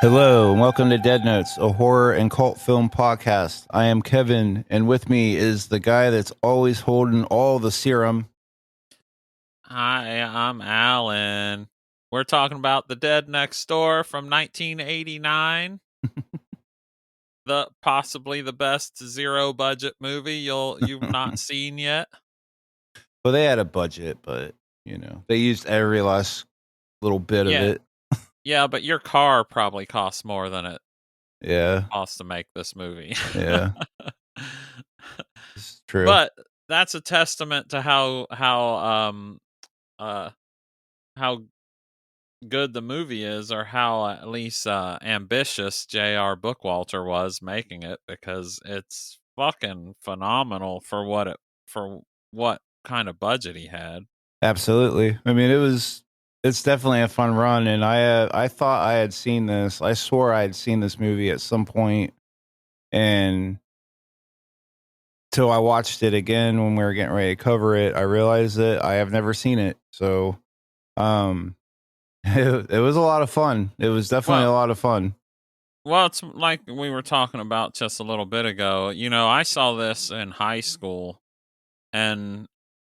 Hello, and welcome to Deadnotes, a horror and cult film podcast. I am Kevin, and with me is the guy that's always holding all the serum. Hi, I'm Alan. We're talking about The Dead Next Door from 1989. The possibly the best zero budget movie you've not seen yet. Well, they had a budget, but they used every last little bit of Yeah. it. Yeah, but your car probably costs more than it Yeah, costs to make this movie. yeah, it's true. But that's a testament to uh how good the movie is, or how at least ambitious J.R. Bookwalter was making it, because it's fucking phenomenal for what kind of budget he had. Absolutely. I mean, it's definitely a fun run, and I thought I had seen this. I swore I had seen this movie at some point, and till I watched it again when we were getting ready to cover it, I realized that I have never seen it. So, um, it was a lot of fun. It was definitely a Well, lot of fun. it's like we were talking about just a little bit ago. I saw this in high school, and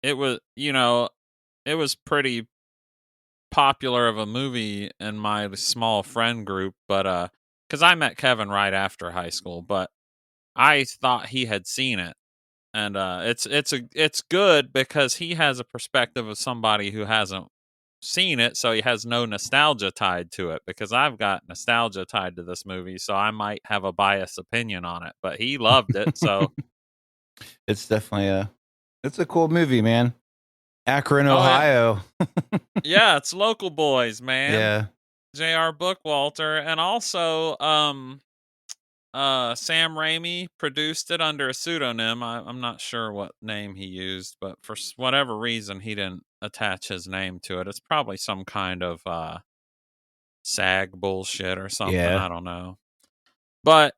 it was pretty popular of a movie in my small friend group, but because I met Kevin right after high school, but I thought he had seen it. And it's good because he has a perspective of somebody who hasn't seen it, so he has no nostalgia tied to it, because I've got nostalgia tied to this movie, so I might have a biased opinion on it, but he loved it. So It's definitely it's a cool movie, man. Akron, oh Ohio. yeah, it's local boys, man. Yeah. J.R. Bookwalter, and also Sam Raimi produced it under a pseudonym. I'm not sure what name he used, but for whatever reason, he didn't attach his name to it. It's probably some kind of SAG bullshit or something. Yeah. I don't know. But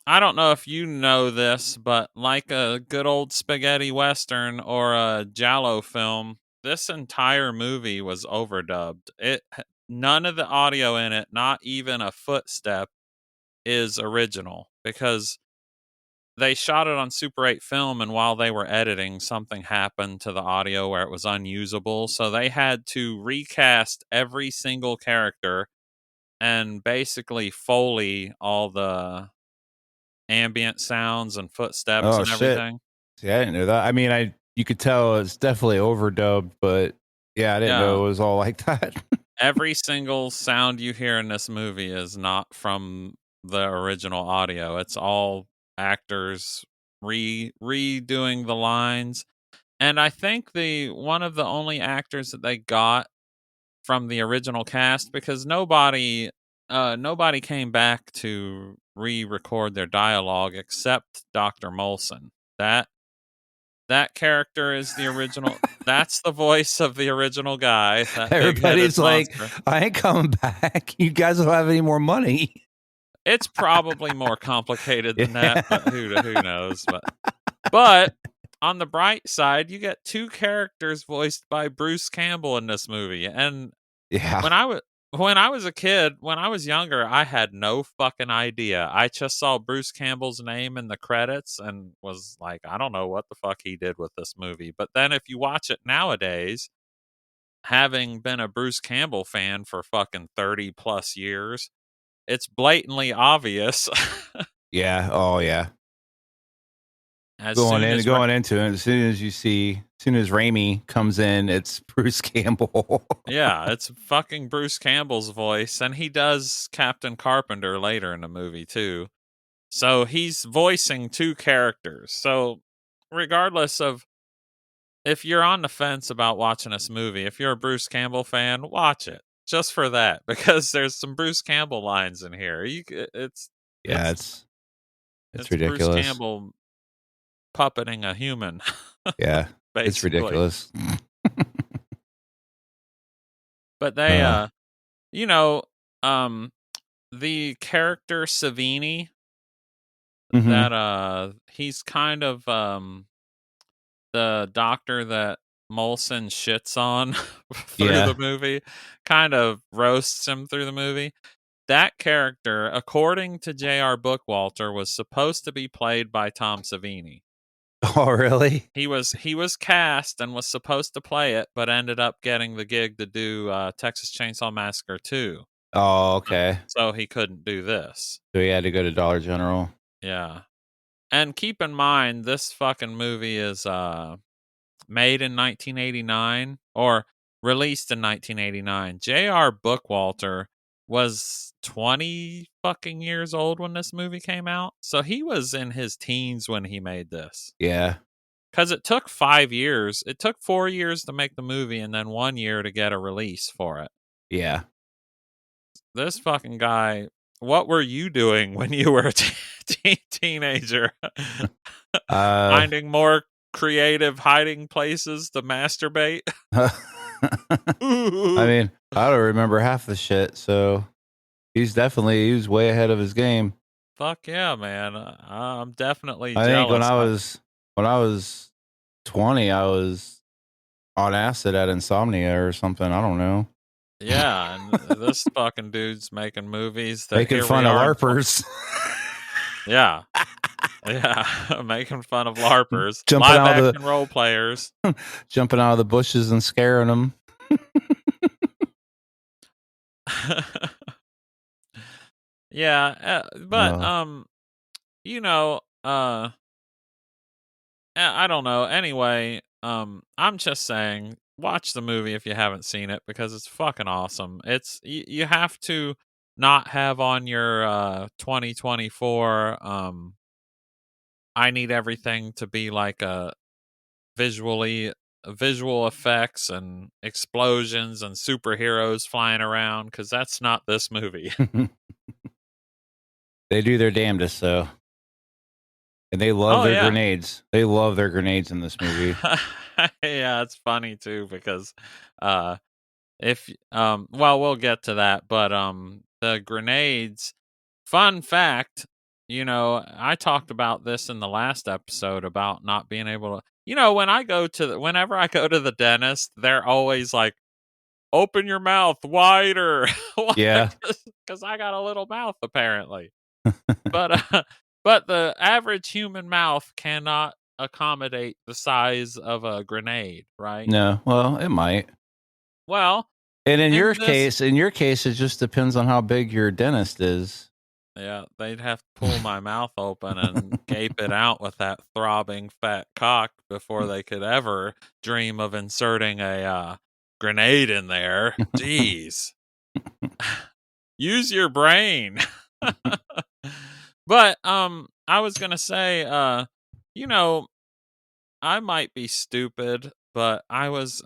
I don't know if you know this, but like a good old spaghetti western or a Giallo film, this entire movie was overdubbed. None of the audio in it, not even a footstep, is original, because they shot it on Super 8 film, and while they were editing, something happened to the audio where it was unusable. So they had to recast every single character and basically Foley all the ambient sounds and footsteps Oh and shit. everything. See, I didn't know that. I mean, you could tell it's definitely overdubbed, but yeah, I didn't know Yeah. it was all like that. Every single sound you hear in this movie is not from the original audio. It's all actors redoing the lines. And I think the one of the only actors that they got from the original cast, because nobody came back to re-record their dialogue except Dr. Molson. That character is the original. That's the voice of the original guy, that big-headed Everybody's like, monster. I ain't coming back. You guys don't have any more money. It's probably more complicated than that, but Yeah. who knows? But on the bright side, you get two characters voiced by Bruce Campbell in this movie. And Yeah. when I was a kid, when I was younger, I had no fucking idea. I just saw Bruce Campbell's name in the credits and was like, I don't know what the fuck he did with this movie. But then if you watch it nowadays, having been a Bruce Campbell fan for fucking 30 plus years, it's blatantly obvious. Yeah. Oh yeah. as soon as Going into it, as soon as Raimi comes in, it's Bruce Campbell. Yeah, it's fucking Bruce Campbell's voice, and he does Captain Carpenter later in the movie too. So he's voicing two characters. So regardless of if you're on the fence about watching this movie, if you're a Bruce Campbell fan, watch it just for that, because there's some Bruce Campbell lines in here. Yeah, it's it's it's Bruce ridiculous. Campbell puppeting a human, Yeah, it's basically. ridiculous. But they Uh, you know, um the character Savini, mhm. that he's kind of the doctor that Molson shits on through the Yeah. movie, kind of roasts him through the movie. that character, according to J.R. Bookwalter, was supposed to be played by Tom Savini. Oh, really? He was cast and was supposed to play it, but ended up getting the gig to do Texas Chainsaw Massacre 2. Oh, okay. So he couldn't do this. So he had to go to Dollar General. Yeah. And keep in mind, this fucking movie is made in 1989 or released in 1989. J.R. Bookwalter was 20 fucking years old when this movie came out. So he was in his teens when he made this. Yeah. Because it took 5 years. It took 4 years to make the movie and then 1 year to get a release for it. Yeah. This fucking guy, what were you doing when you were a teenager? Finding more creative hiding places to masturbate? I mean, I don't remember half the shit, so he was way ahead of his game. Fuck yeah, man. I'm definitely I jealous. think when I was 20, I was on acid at insomnia or something. I don't know. Yeah, and this fucking dude's making movies that Making fun of LARPers. Yeah. Yeah, making fun of LARPers. Jumping Live out of action role players. Jumping out of the bushes and scaring them. Yeah, but you know, I don't know. Anyway, I'm just saying, watch the movie if you haven't seen it because it's fucking awesome. It's you have to not have on your 2024 I need everything to be like a visual effects and explosions and superheroes flying around because that's not this movie. They do their damnedest, though. And they love their grenades. They love their grenades in this movie. Yeah, it's funny too because if well, we'll get to that, but the grenades, fun fact, I talked about this in the last episode about not being able to, whenever I go to the dentist, they're always like, open your mouth wider. Yeah. Cuz I got a little mouth apparently. But the average human mouth cannot accommodate the size of a grenade, right? No, well, it might. Well, and in your case, it just depends on how big your dentist is. Yeah, they'd have to pull my mouth open and gape it out with that throbbing fat cock before they could ever dream of inserting a grenade in there. Jeez. Use your brain. But I was gonna say, I might be stupid, but I was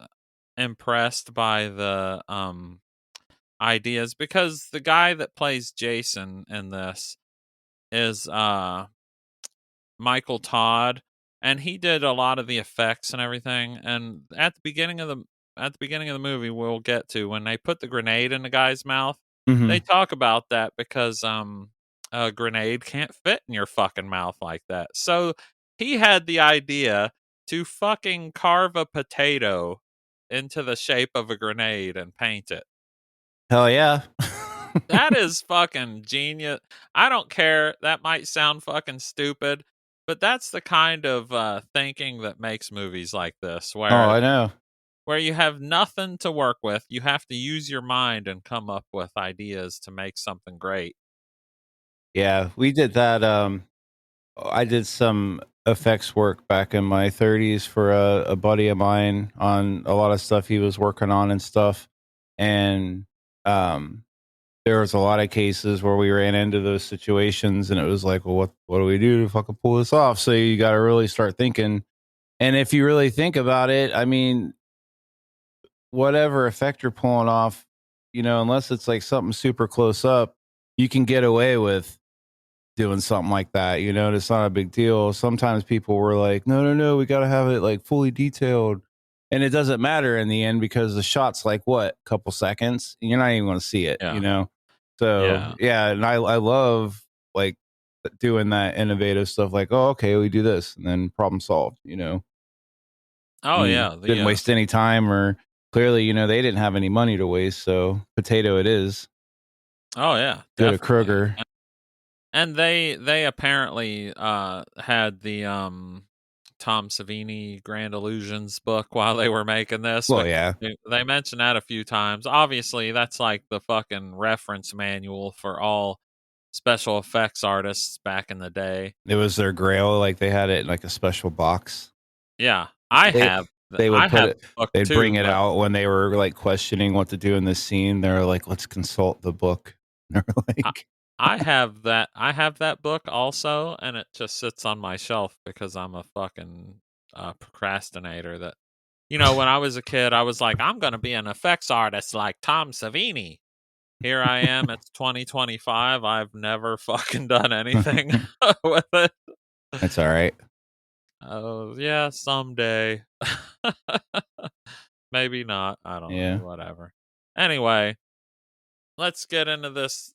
impressed by the ideas because the guy that plays Jason in this is Michael Todd, and he did a lot of the effects and everything. And at the beginning of the movie, we'll get to when they put the grenade in the guy's mouth. Mm-hmm. They talk about that because a grenade can't fit in your fucking mouth like that. So he had the idea to fucking carve a potato into the shape of a grenade and paint it. Hell yeah. That is fucking genius. I don't care. That might sound fucking stupid, but that's the kind of thinking that makes movies like this where I know. Where you have nothing to work with. You have to use your mind and come up with ideas to make something great. Yeah, we did that. I did some effects work back in my 30s for a buddy of mine on a lot of stuff he was working on and stuff. And there was a lot of cases where we ran into those situations and it was like, well, what do we do to fucking pull this off? So you got to really start thinking. And if you really think about it, I mean, whatever effect you're pulling off, unless it's like something super close up, you can get away with doing something like that. It's not a big deal. Sometimes people were like, no, we got to have it like fully detailed. And it doesn't matter in the end because the shot's like what, a couple seconds, and you're not even going to see it, So and I love like doing that innovative stuff. Like, oh, okay, we do this, and then problem solved. Oh yeah, didn't waste any time, or clearly, they didn't have any money to waste, so potato it is. Oh yeah, Go to definitely. Kroger. And they apparently had the Tom Savini Grand Illusions book while they were making this. Well, yeah, They mentioned that a few times. Obviously, that's like the fucking reference manual for all special effects artists back in the day. it was their grail. Like they had it in like a special box. Yeah, They they would I put have it. the book They'd too, bring it but out when they were like questioning what to do in this scene. They're like, "Let's consult the book." They're I like, I have that book also, and it just sits on my shelf because I'm a fucking procrastinator. That when I was a kid, I was like, I'm gonna be an effects artist like Tom Savini. Here I am. It's 2025. I've never fucking done anything with it. "That's all right." Oh yeah, someday. Maybe not. I don't know. Yeah. Whatever. Anyway, let's get into this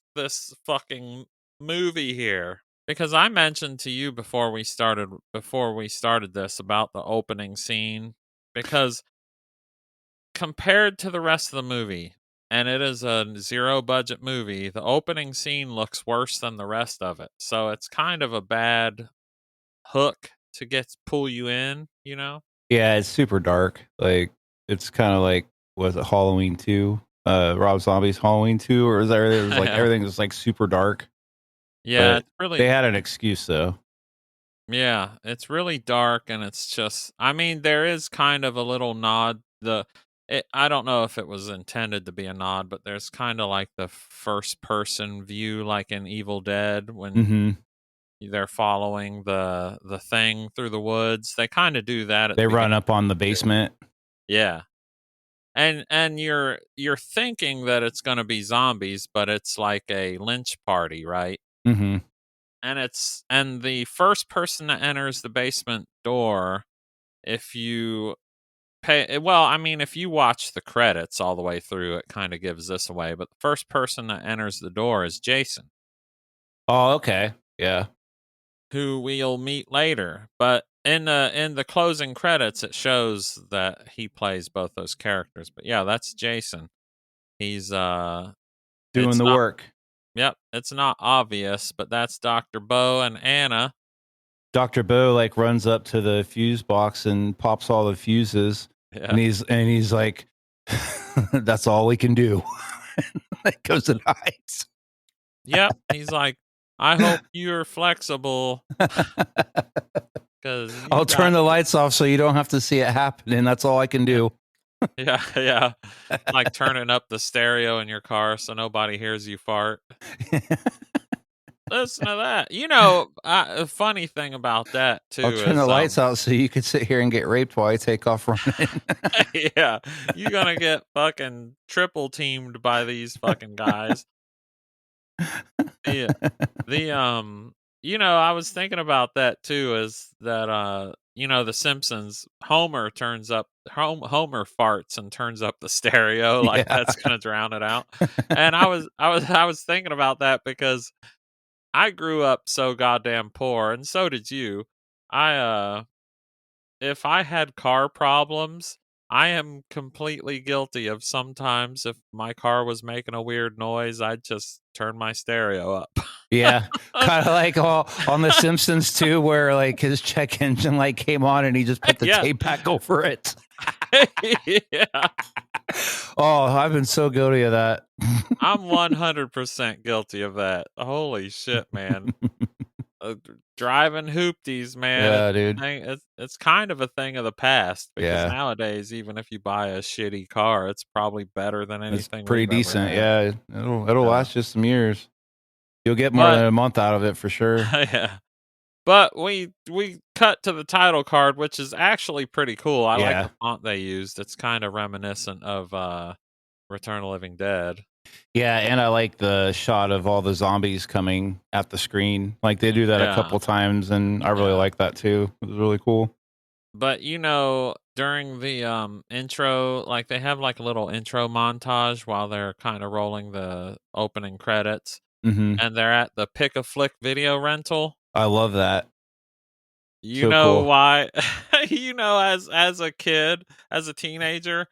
fucking movie here because I mentioned to you before we started this about the opening scene because compared to the rest of the movie, and it is a zero budget movie, the opening scene looks worse than the rest of it. So it's kind of a bad hook to pull you in, you know? Yeah, it's super dark. Like it's kind of like was it Halloween 2? Rob Zombie's Halloween 2, or is that it was like Yeah. everything was like super dark, Yeah, but it's really they had an excuse though. Yeah, it's really dark and it's just I mean, there is kind of a little nod I don't know if it was intended to be a nod, but there's kind of like the first person view like in Evil Dead when Mhm. they're following the thing through the woods. They kind of do that at the They beginning. run up on the basement. Yeah. And you're thinking that it's going to be zombies, but it's like a lynch party, right? Mhm. And the first person that enters the basement door, if you well, I mean, if you watch the credits all the way through, it kind of gives this away, but the first person that enters the door is Jason, Oh, okay. Yeah. who we'll meet later. But in the closing credits, it shows that he plays both those characters. But yeah, that's Jason. He's Doing it's the not work. Yep, it's not obvious, but that's Dr. Bo and Anna. Dr. Bo like runs up to the fuse box and pops all the fuses, and Yeah. he's like, "That's all we can do." It goes and hides. Yep. He's like, I hope you're flexible because you I'll turn got the lights off so you don't have to see it happen, and that's all I can yeah, do. yeah, yeah. Like turning up the stereo in your car so nobody hears you fart. Listen to that. A funny thing about that I'll too turn the is, lights out so you could sit here and get raped while I take off running. yeah, you're gonna get fucking triple teamed by these fucking guys. Yeah, I was thinking about that too. Is that The Simpsons? Homer farts and turns up the stereo like Yeah. that's gonna drown it out. And I was thinking about that because I grew up so goddamn poor, and so did you. I If I had car problems, I am completely guilty of sometimes if my car was making a weird noise, I'd just turn my stereo up. Yeah. Kind of like all on The Simpsons too, where like his check engine light came on and he just put the Yeah. tape back over it. Yeah. Oh, I've been so guilty of that. I'm 100% guilty of that. Holy shit, man. Driving hoopties, man. Yeah, dude. It's kind of a thing of the past because Yeah. nowadays, even if you buy a shitty car, it's probably better than It's anything pretty we've ever decent. had. Yeah. It'll Yeah. last you some years. You'll get more But than a month out of it for sure. yeah. But we cut to the title card, which is actually pretty cool. I like Yeah. the font they used. It's kind of reminiscent of Return of the Living Dead. Yeah, and I like the shot of all the zombies coming at the screen. Like they do that a Yeah. couple times, and I really Yeah. like that too. It was really cool. But during the intro, like they have like a little intro montage while they're kind of rolling the opening credits, Hmm. and they're at the Pick a Flick video rental. I love that. You So know cool. why? As a kid, as a teenager,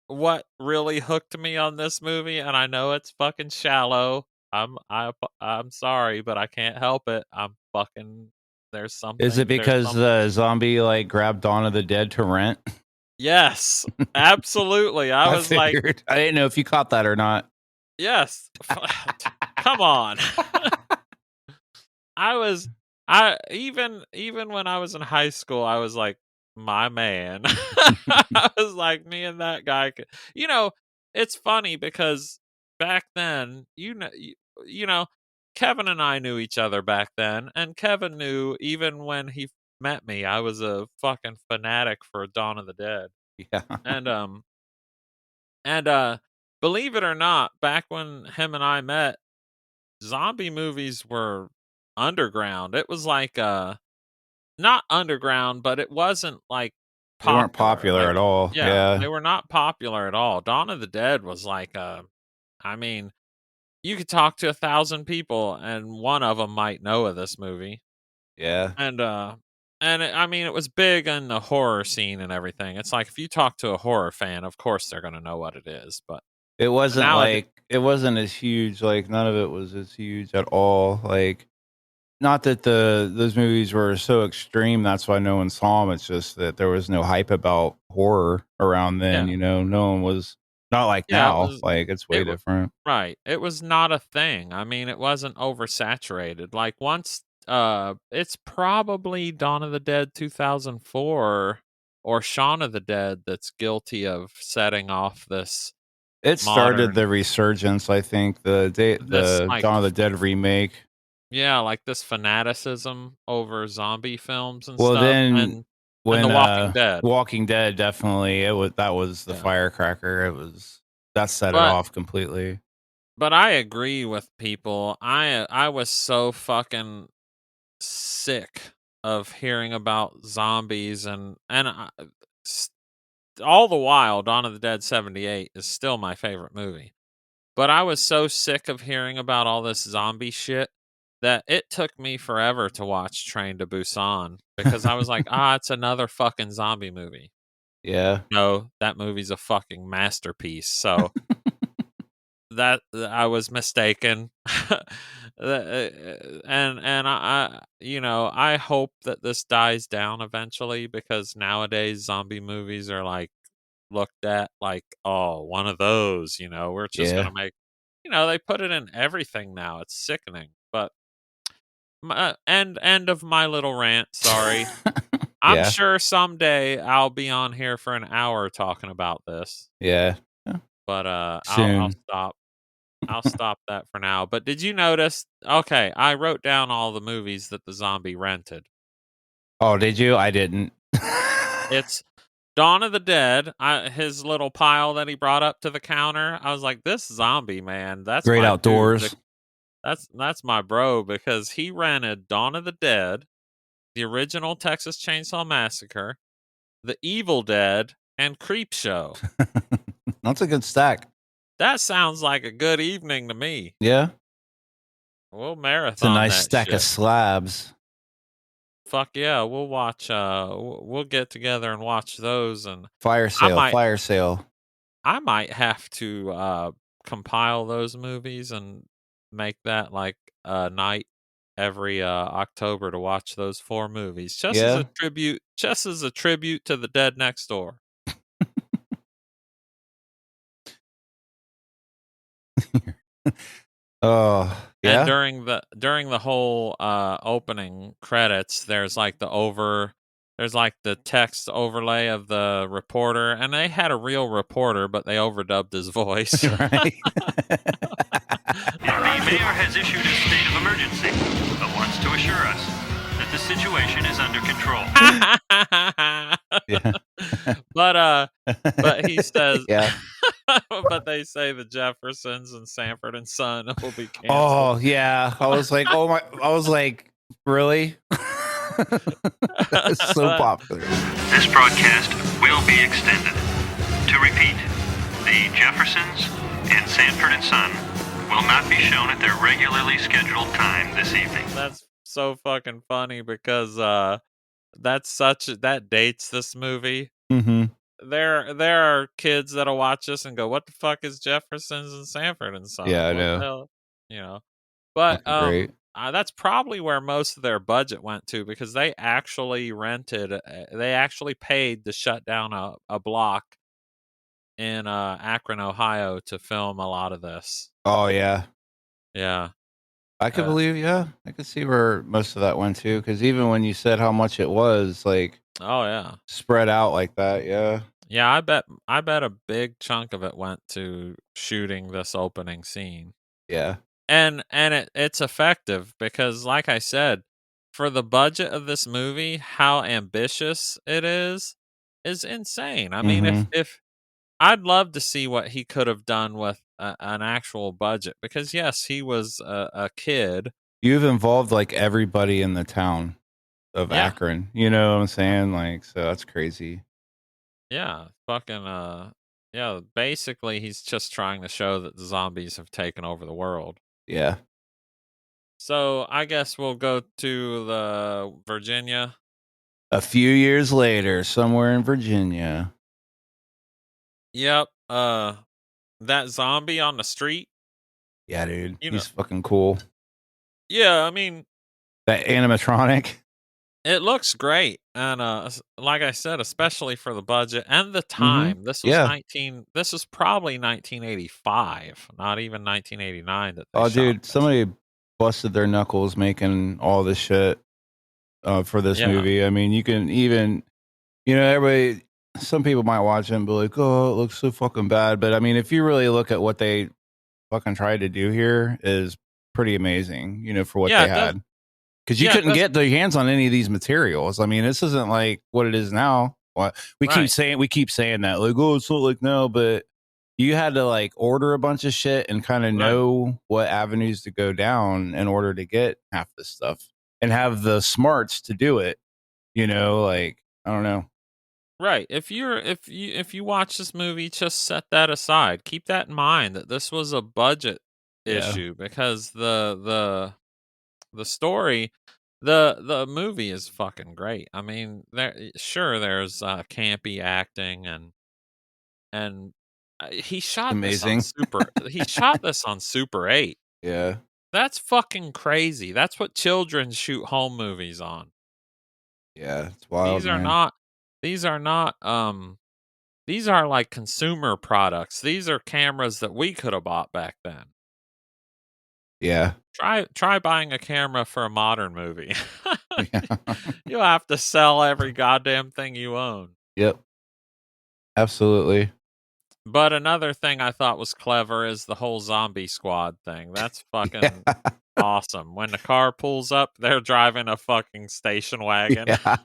what really hooked me on this movie, and I know it's fucking shallow. I'm sorry, but I can't help it. I'm fucking Is it there's because some the zombie like grabbed Dawn of the Dead to rent? Yes, absolutely. I I was like, figured. I didn't know if you caught that or not. yes, come on. I was I even when I was in high school, I was like, my man. I was like, me and that guy could, you know, it's funny because back then, you know, Kevin and I knew each other back then, and Kevin knew even when he met me, I was a fucking fanatic for Dawn of the Dead. Yeah. And and believe it or not, back when him and I met, zombie movies were underground. It was like not underground, but it wasn't like They weren't popular. popular Like at all. yeah, Yeah. they were not popular at all. Dawn of the Dead was like I mean, you could talk to 1,000 people and one of them might know of this movie. Yeah. I mean, it was big in the horror scene and everything. It's like if you talk to a horror fan, of course they're going to know what it is, but nowadays It wasn't as huge, like, none of it was as huge at all, like, not that those movies were so extreme, that's why no one saw them. It's just that there was no hype about horror around then, yeah. no one was not like Yeah, it now, was like, it's way it wa different. right. It was not a thing. I mean, it wasn't oversaturated. Like once it's probably Dawn of the Dead 2004 or Shaun of the Dead that's guilty of setting off this It started modern the resurgence, I think, this the like Dawn of the Dead remake. yeah, like this fanaticism over zombie films and Well, stuff then and The when, Walking Dead. Walking Dead, definitely, that was the Yeah. firecracker, that set it But off completely. but I agree with people. I was so fucking sick of hearing about zombies s- all the while Dawn of the Dead 78 is still my favorite movie. But I was so sick of hearing about all this zombie shit that it took me forever to watch Train to Busan because I was like, it's another fucking zombie movie. Yeah. No, that movie's a fucking masterpiece. So that I was mistaken. And I hope that this dies down eventually because nowadays zombie movies are like looked at like, oh, one of those, we're just Yeah. gonna make, they put it in everything now. It's sickening. But end of my little rant. Sorry. I'm Yeah. sure someday I'll be on here for an hour talking about this, Yeah. Yeah. but I'll Soon. stop. I'll stop that for now. But did you notice? Okay, I wrote down all the movies that the zombie rented. Oh, did you? I didn't. It's Dawn of the Dead. His little pile that he brought up to the counter. I was like, this zombie man, that's Great my dude. Outdoors. That's my bro because he rented Dawn of the Dead, the original Texas Chainsaw Massacre, The Evil Dead, and Creepshow. That's a good stack. That sounds like a good evening to me. Yeah. We'll It's a marathon nice that stack of shit. slabs. Fuck yeah, we'll watch we'll get together and watch those and Fire I sale. might Fire sale. I might have to compile those movies and make that like a night every October to watch those 4 movies Yeah. just as a tribute to the dead next door. Oh, And yeah. during the whole opening credits, there's like the text overlay of the reporter, and they had a real reporter, but they overdubbed his voice. Right. The mayor has issued a state of emergency, but wants to assure us that the situation is under control. Yeah. But he says, Yeah. but they say the Jeffersons and Sanford and Son will be canceled. Oh, yeah. I was like, really? It's so popular. This broadcast will be extended. To repeat, the Jeffersons and Sanford and Son will not be shown at their regularly scheduled time this evening. That's so fucking funny because that dates this movie. Mm-hmm. there are kids that'll watch this and go, "What the fuck is Jefferson's and Sanford and Son? Yeah, I What the know. hell?" You know. But Fucking great. that's probably where most of their budget went to, because they actually they actually paid to shut down a block in Akron, Ohio, to film a lot of this. Oh yeah, Yeah. I could Uh, believe. Yeah, I could see where most of that went to. Because even when you said how much it was, like oh yeah. spread out like that, yeah, Yeah, I bet a big chunk of it went to shooting this opening scene. yeah. And it's effective because, like I said, for the budget of this movie, how ambitious it is insane. I mean, Mm-hmm. if I'd love to see what he could have done with an actual budget, because yes, he was a kid. You've involved like everybody in the town of Yeah. Akron. You know what I'm saying? Like, so that's crazy. Yeah, fucking yeah, basically he's just trying to show that the zombies have taken over the world. Yeah. So, I guess we'll go to the Virginia. A few years later, somewhere in Virginia. Yep, that zombie on the street, Yeah, dude, you know. he's fucking cool. Yeah, I mean, That animatronic. it looks great, and like I said, especially for the budget and the Mm-hmm. time. Yeah. This was probably 1985, not even 1989 that they Oh, shot dude, this. somebody busted their knuckles making all this shit for this Yeah, movie. I mean, you can even, everybody. Some people might watch it and be like, "Oh, it looks so fucking bad." But I mean, if you really look at what they fucking tried to do here, is pretty amazing. For what yeah, they it does. had. Because you Yeah, it couldn't does. get their hands on any of these materials. I mean, this isn't like what it is now. We keep Right, saying that, like, oh, it's not like now, but you had to like order a bunch of shit and kind of right, know what avenues to go down in order to get half this stuff and have the smarts to do it. Like, I don't know. right. If you watch this movie, just set that aside. Keep that in mind that this was a budget Yeah. issue, because the story, the movie is fucking great. I mean, there's campy acting, and he shot this on Amazing. he shot this on Super 8. Yeah. That's fucking crazy. That's what children shoot home movies on. Yeah. It's wild, These are man. not these are not these are like consumer products. These are cameras that we could have bought back then. Yeah. Try buying a camera for a modern movie. Yeah. You'll have to sell every goddamn thing you own. Yep. Absolutely. But another thing I thought was clever is the whole zombie squad thing. That's fucking Yeah. awesome. When the car pulls up, they're driving a fucking station wagon. Yeah.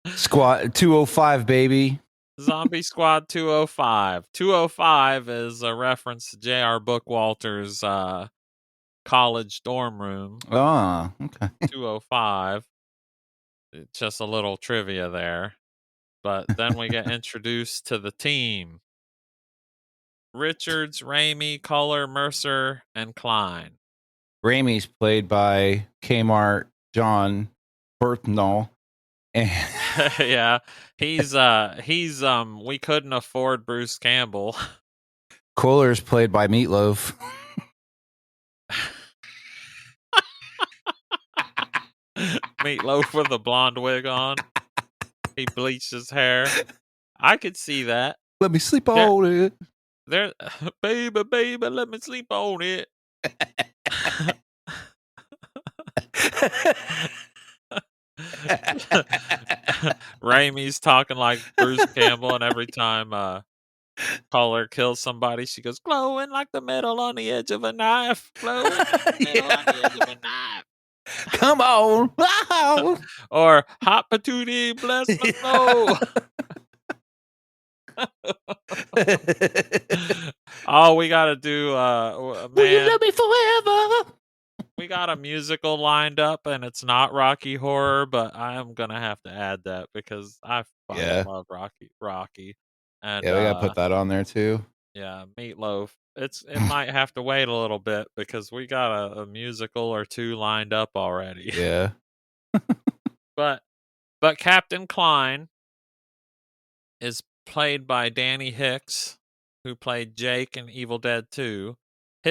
Squad 205, baby. Zombie Squad 205. 205 is a reference to J.R. Bookwalter's college dorm room. Oh, okay. 205. Just a little trivia there. But then we get introduced to the team. Richards, Raimi, Culler, Mercer, and Klein. Raimi's played by Kmart John Berthnall. And Yeah. He's we couldn't afford Bruce Campbell. Kohler's played by Meatloaf. Meatloaf with a blonde wig on. He bleached his hair. I could see that. Let me sleep on it. There, baby, let me sleep on it. Raimi's talking like Bruce Campbell, and every time Caller kills somebody, she goes, glowing like the metal on the edge of a knife. Glowing like the metal on the edge of a knife. Come on. Wow. Or hot patootie, bless my soul. Oh, we gotta do Will you man, love me forever? we got a musical lined up, and it's not Rocky Horror, but I am gonna have to add that because I fucking Yeah. love Rocky. And Yeah, we gotta put that on there too. yeah, Meatloaf. It might have to wait a little bit because we got a musical or two lined up already. Yeah. But Captain Klein is played by Danny Hicks, who played Jake in Evil Dead 2.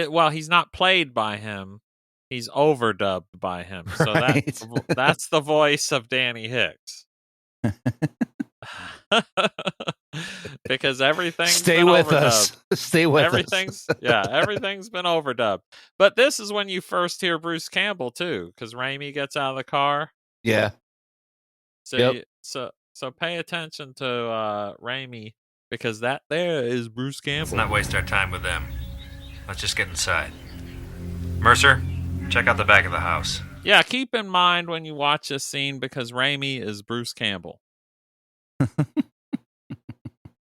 Well, he's not played by him. He's overdubbed by him. So Right. that's the voice of Danny Hicks. Because everything's Stay been with overdubbed. us. Stay with Everything's been overdubbed. But this is when you first hear Bruce Campbell too, because Raimi gets out of the car. Yeah. So Yep. so pay attention to Raimi, because that there is Bruce Campbell. Let's not waste our time with them. Let's just get inside. Mercer, check out the back of the house. Yeah, keep in mind when you watch this scene, because Raimi is Bruce Campbell.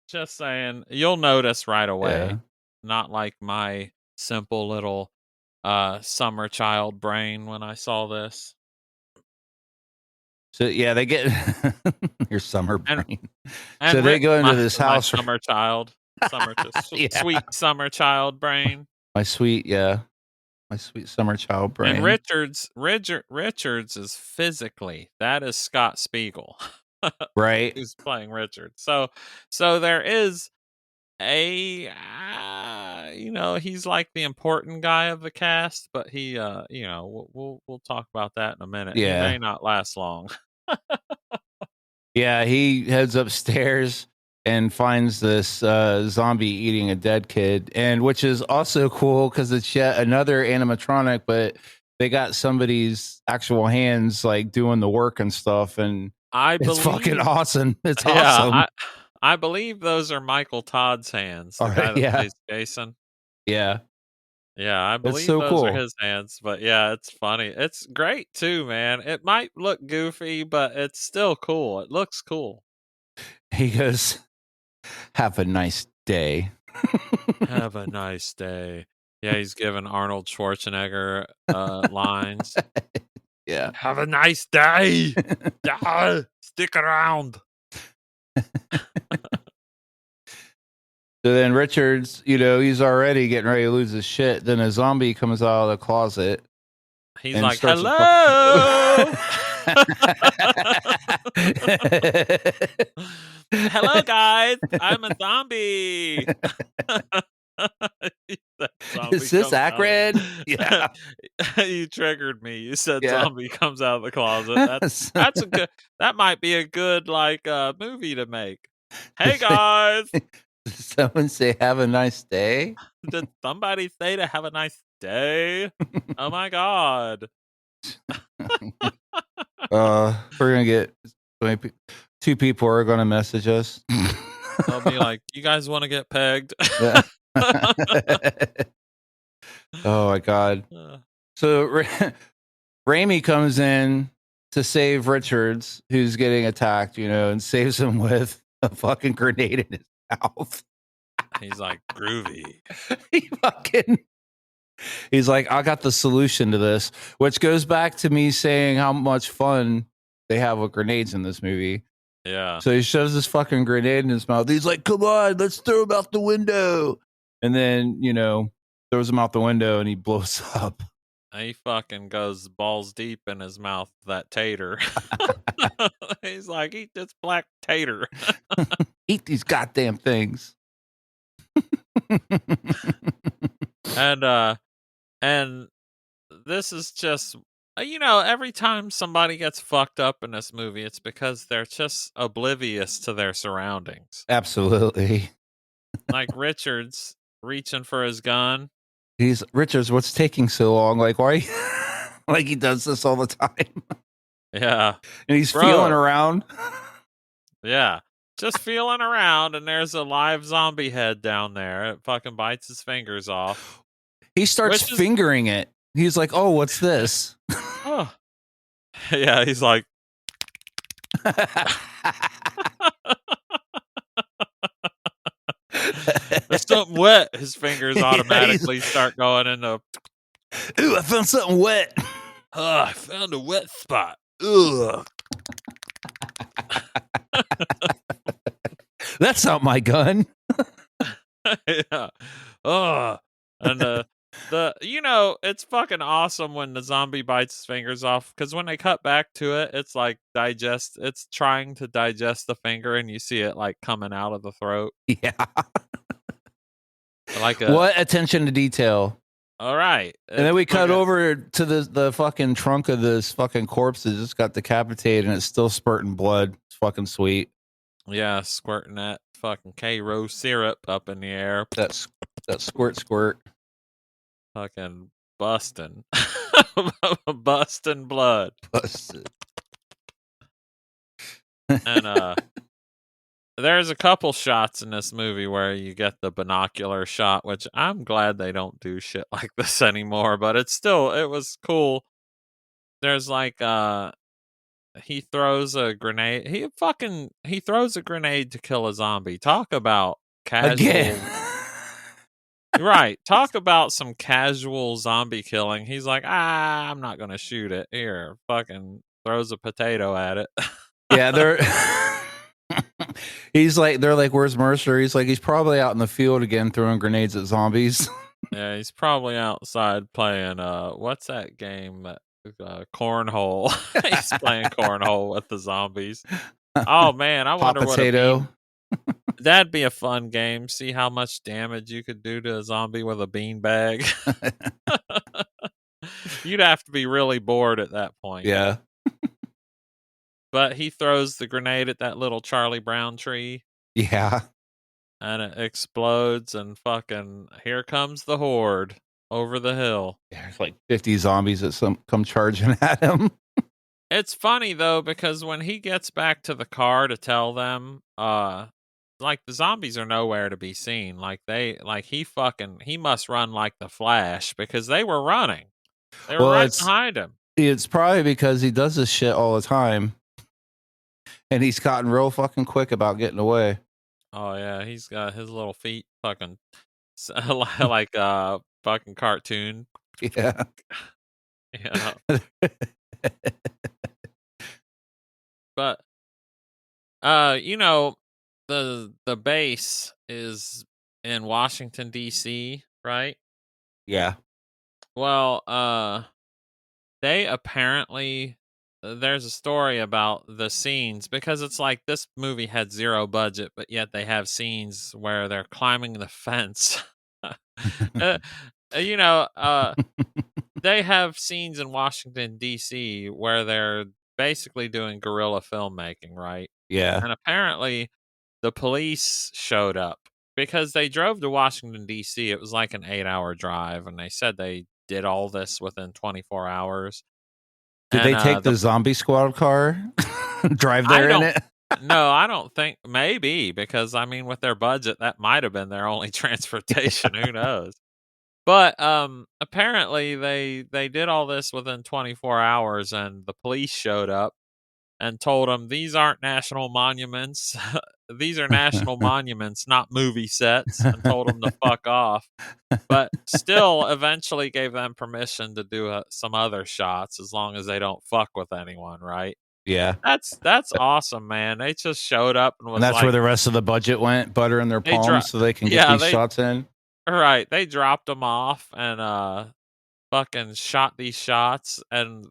Just saying, you'll notice right away. Yeah. Not like my simple little summer child brain when I saw this. So yeah, they get your summer brain. And So they go into this house. Summer child. Yeah. Sweet summer child brain. My sweet summer child brain. And Richards is physically, that is Scott Spiegel. Right. Who's playing Richard. So there is a he's like the important guy of the cast, but he we'll talk about that in a minute. Yeah. He may not last long. Yeah, he heads upstairs and finds this zombie eating a dead kid, and which is also cool because it's yet another animatronic, but they got somebody's actual hands like doing the work and stuff, and it's fucking awesome. It's awesome. I believe those are Michael Todd's hands. The guy that plays Jason. Yeah. Yeah, I believe so those cool. are his hands. But yeah, it's funny. It's great too, man. It might look goofy, but it's still cool. It looks cool. He goes, "Have a nice day." Have a nice day. Yeah, he's giving Arnold Schwarzenegger lines. Yeah. Have a nice day. Yeah, stick around. So then Richards, he's already getting ready to lose his shit. Then a zombie comes out of the closet. He's like, hello. Hello, guys. I'm a zombie. Is this Akron? Yeah. You triggered me. You said zombie comes out of the closet. That's a good. That might be a good movie to make. Hey guys. Did someone say have a nice day? Did somebody say to have a nice day? Oh my god. We're gonna get 2 people are gonna message us. They'll be like, you guys want to get pegged? Oh my god. So Raimi comes in to save Richards, who's getting attacked, and saves him with a fucking grenade in his mouth. He's like, groovy. He's like, I got the solution to this, which goes back to me saying how much fun they have with grenades in this movie. Yeah. So he shoves this fucking grenade in his mouth. He's like, come on, let's throw him out the window. And then, throws him out the window and he blows up. He fucking goes balls deep in his mouth, that tater. He's like, eat this black tater. Eat these goddamn things. And this is just, every time somebody gets fucked up in this movie, it's because they're just oblivious to their surroundings. Absolutely. Like Richards reaching for his gun. Richards, what's taking so long? Like, why? Like he does this all the time. Yeah. And he's feeling around. Yeah. Just feeling around, and there's a live zombie head down there. It fucking bites his fingers off. He starts fingering it. He's like, oh, what's this? Oh. Yeah, he's like. There's something wet. His fingers automatically start going into. Ooh, I found something wet. I found a wet spot. Ugh. That's not my gun. Yeah. Oh. And It's fucking awesome when the zombie bites his fingers off, because when they cut back to it, it's like it's trying to digest the finger, and you see it like coming out of the throat. Yeah. Like what attention to detail. All right. And then we cut over to the fucking trunk of this fucking corpse that just got decapitated, and it's still spurting blood. It's fucking sweet. Yeah, squirting that fucking K-Rose syrup up in the air. That squirt. Fucking busting. Busting blood. Busted. And there's a couple shots in this movie where you get the binocular shot, which I'm glad they don't do shit like this anymore, but it was cool. There's like he throws a grenade. He throws a grenade to kill a zombie. Talk about casual. Again. Right. Talk about some casual zombie killing. He's like, I'm not going to shoot it. Here, fucking throws a potato at it. Yeah, they're like, where's Mercer? He's like, he's probably out in the field again throwing grenades at zombies. Yeah, he's probably outside playing, what's that game? Cornhole. He's playing cornhole with the zombies. Oh, man, I wonder potato. That'd be a fun game. See how much damage you could do to a zombie with a beanbag. You'd have to be really bored at that point. Yeah. But he throws the grenade at that little Charlie Brown tree. Yeah. And it explodes, and fucking here comes the horde over the hill. There's like 50 zombies that come charging at him. It's funny though, because when he gets back to the car to tell them, like the zombies are nowhere to be seen. Like he must run like the Flash, because they were running. They were right behind him. It's probably because he does this shit all the time. And he's gotten real fucking quick about getting away. Oh yeah, he's got his little feet fucking like fucking cartoon. Yeah. Yeah. But the base is in Washington D.C., right? Yeah. Well, they apparently there's a story about the scenes, because it's like this movie had zero budget, but yet they have scenes where they're climbing the fence. They have scenes in Washington, D.C. where they're basically doing guerrilla filmmaking, right? Yeah. And apparently the police showed up because they drove to Washington, D.C. It was like an 8-hour drive, and they said they did all this within 24 hours. Did they take the zombie squad car? Drive there in it? No, I don't think. Maybe, because I mean, with their budget, that might have been their only transportation. Who knows? But apparently they did all this within 24 hours, and the police showed up and told them these aren't national monuments. These are national monuments, not movie sets, and told them to fuck off. But still eventually gave them permission to do some other shots, as long as they don't fuck with anyone, right? Yeah. That's awesome, man. They just showed up and was that's where the rest of the budget went, butter in their palms so they can get these shots in. Right. They dropped them off and fucking shot these shots, and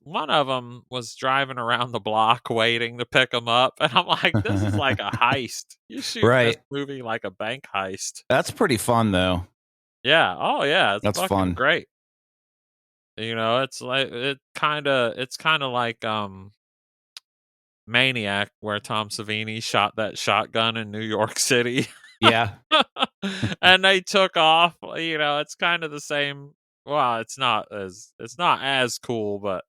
one of them was driving around the block waiting to pick them up, and I'm like, this is like a heist. You shoot this movie like a bank heist. That's pretty fun though. Yeah. Oh yeah, it's that's fucking fun. Great. It's like it's kind of like Maniac, where Tom Savini shot that shotgun in New York City. Yeah. And they took off. It's kind of the same. Well, it's not as cool, but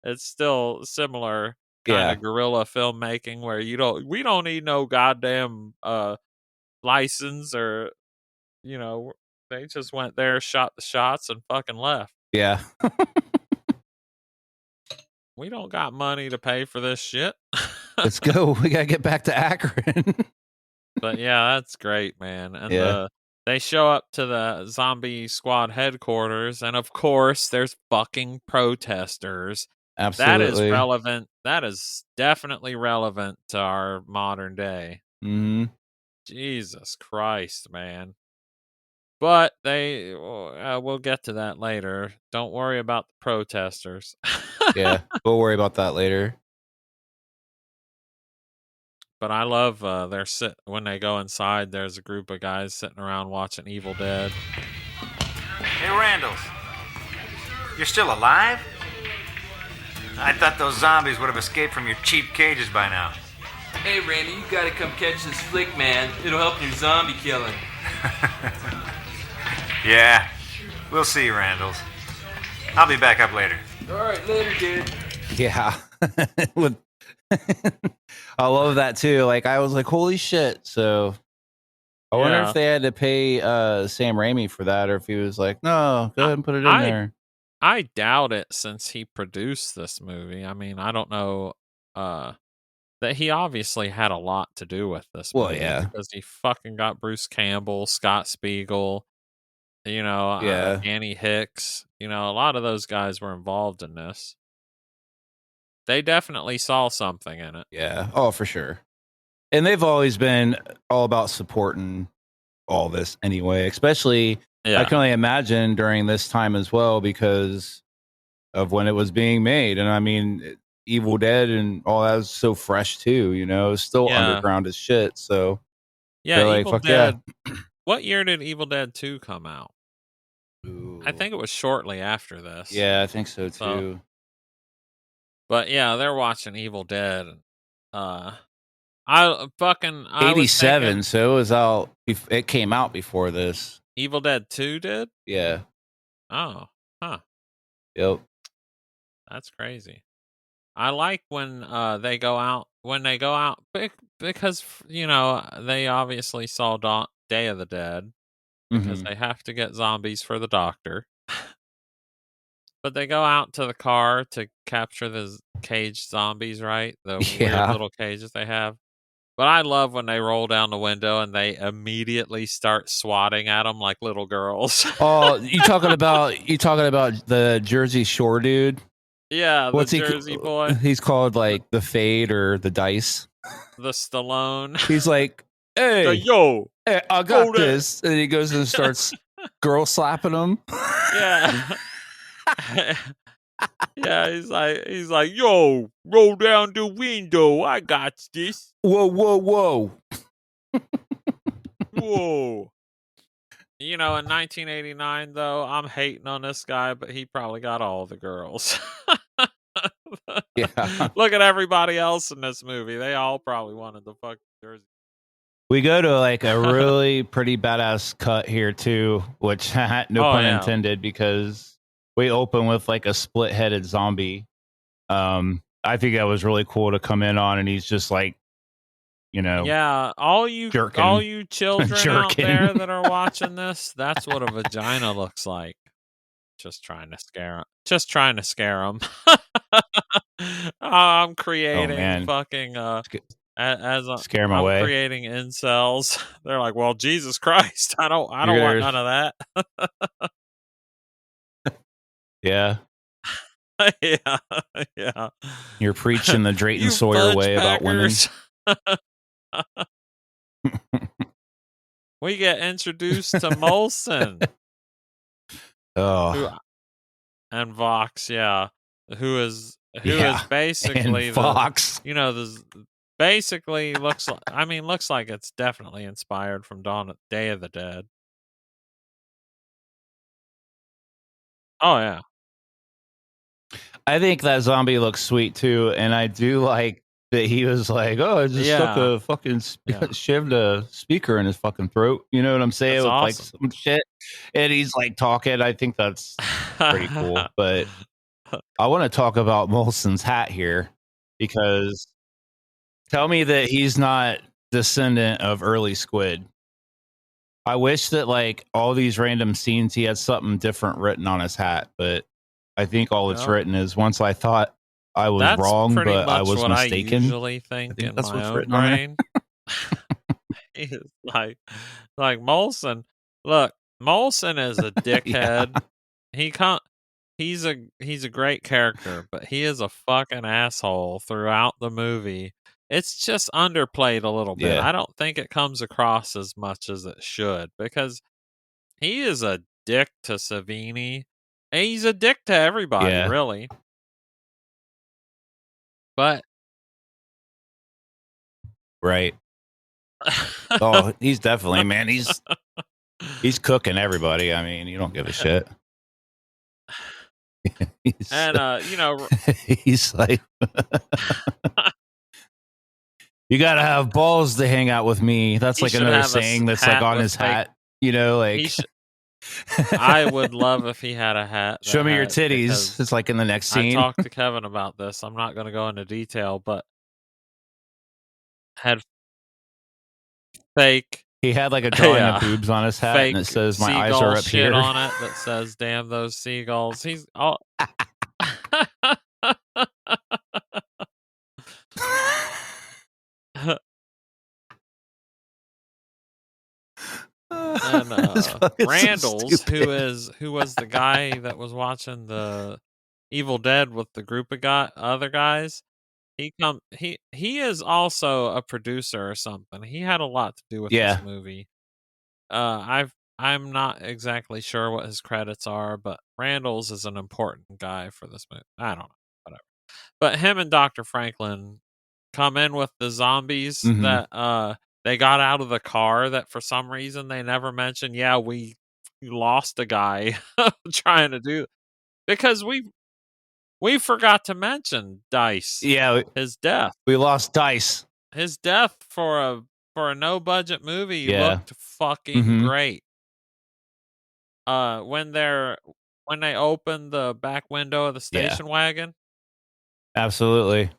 it's still similar kind of guerrilla filmmaking, where we don't need no goddamn license, or they just went there, shot the shots, and fucking left. Yeah. We don't got money to pay for this shit. Let's go. We gotta get back to Akron. But yeah, that's great, man. And they show up to the zombie squad headquarters, and of course, there's fucking protesters. Absolutely. That is relevant. That is definitely relevant to our modern day. Mm-hmm. Jesus Christ, man. But we'll get to that later. Don't worry about the protesters. Yeah, we'll worry about that later. But I love when they go inside. There's a group of guys sitting around watching Evil Dead. Hey, Randalls. You're still alive? I thought those zombies would have escaped from your cheap cages by now. Hey, Randy, you gotta come catch this flick, man. It'll help your zombie killing. Yeah, we'll see, Randalls. I'll be back up later. All right, later, dude. Yeah. I love that too. Like, I was like, holy shit. So I wonder if they had to pay Sam Raimi for that, or if he was like, no, go ahead and put it in there. I doubt it, since he produced this movie. I mean, I don't know that he obviously had a lot to do with this movie. Well, yeah. Because he fucking got Bruce Campbell, Scott Spiegel, Annie Hicks. A lot of those guys were involved in this. They definitely saw something in it. Yeah. Oh, for sure. And they've always been all about supporting all this anyway, especially I can only imagine during this time as well, because of when it was being made. And I mean, Evil Dead and all that was so fresh too, it's still underground as shit. So yeah, Evil Dead. Yeah. What year did Evil Dead 2 come out? Ooh. I think it was shortly after this. Yeah, I think so too. But yeah, they're watching Evil Dead. I 87, so it was out. It came out before this. Evil Dead 2 did? Yeah. Oh, huh. Yep. That's crazy. I like when they go out. Because they obviously saw Day of the Dead, because they have to get zombies for the doctor. But they go out to the car to capture the caged zombies, right? The weird little cages they have. But I love when they roll down the window and they immediately start swatting at them like little girls. Oh, you talking about the Jersey Shore dude? Yeah, the Jersey boy. He's called like the Fade or the Dice. The Stallone. He's like, hey, yo, hey, I got this. And he goes and starts girl slapping him. Yeah. Yeah, he's like, yo, roll down the window. I got this. Whoa, whoa, whoa. Whoa. In 1989, though, I'm hating on this guy, but he probably got all the girls. Yeah. Look at everybody else in this movie. They all probably wanted the fucking Jersey. We go to like a really pretty badass cut here, too, which no pun intended, because we open with like a split-headed zombie. I think that was really cool to come in on, and he's just like, yeah, all you children out there that are watching this, that's what a vagina looks like. Just trying to scare them. I'm creating fucking scare my way. Creating incels. They're like, well, Jesus Christ, I don't want none of that. Yeah. Yeah. You're preaching the Drayton Sawyer way about women. We get introduced to Molson. Oh. And Vox, yeah. Who is basically Vox. Basically looks like it's definitely inspired from Day of the Dead. Oh yeah. I think that zombie looks sweet too, and I do like that he was like, "Oh, I just stuck a fucking shoved a speaker in his fucking throat." You know what I'm saying? With like some shit, and he's like talking. I think that's pretty cool. But I want to talk about Molson's hat here, because tell me that he's not descendant of early squid. I wish that like all these random scenes he had something different written on his hat, but I think all it's written is, once I thought I was wrong, but I was mistaken. I usually think in that's my what's own written brain. He's like Molson. Look, Molson is a dickhead. He's a great character, but he is a fucking asshole throughout the movie. It's just underplayed a little bit. Yeah. I don't think it comes across as much as it should, because He is a dick to Savini. And he's a dick to everybody, Yeah. really. But Right. Oh, he's definitely, man. He's cooking everybody. I mean, you don't give a shit. And you know, he's like, you gotta have balls to hang out with me. That's he like should another have a saying that's like hat on with his fake- hat. You know, like he I would love if he had a hat. show me your had- titties. because It's like in the next I scene. talked to Kevin about this. I'm not going to go into detail, but had fake He had like a drawing Yeah. of boobs on his hat, fake and it says, "My eyes seagull are up shit here." on it that says "Damn those seagulls." He's all. And It's fucking so Randall's, stupid. who was the guy that was watching the Evil Dead with the group of other guys. He is also a producer or something. He had a lot to do with Yeah. this movie. I'm not exactly sure what his credits are, but Randall's is an important guy for this movie. I don't know, whatever. But him and Dr. Franklin come in with the zombies Mhm. that they got out of the car that for some reason they never mentioned. Yeah, we lost a guy trying to do because we forgot to mention Dice. Yeah, His death. we lost Dice. His death for a no budget movie Yeah. looked fucking Mhm. great. When they opened the back window of the station wagon. Absolutely.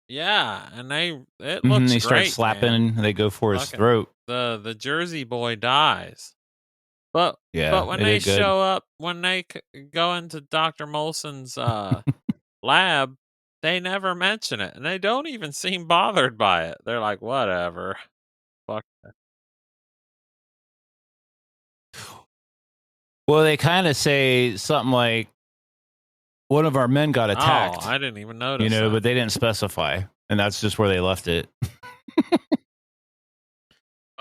Yeah, and it looks They start great, slapping, man. and they go for his Fucking- throat. The Jersey boy dies. But Yeah, when it they did good. show up, when they go into Dr. Molson's lab, they never mention it, and they don't even seem bothered by it. They're like, whatever. Fuck. Well, they kind of say something like, "One of our men got attacked." Oh, I didn't even notice. You know, that. but they didn't specify, and that's just where they left it.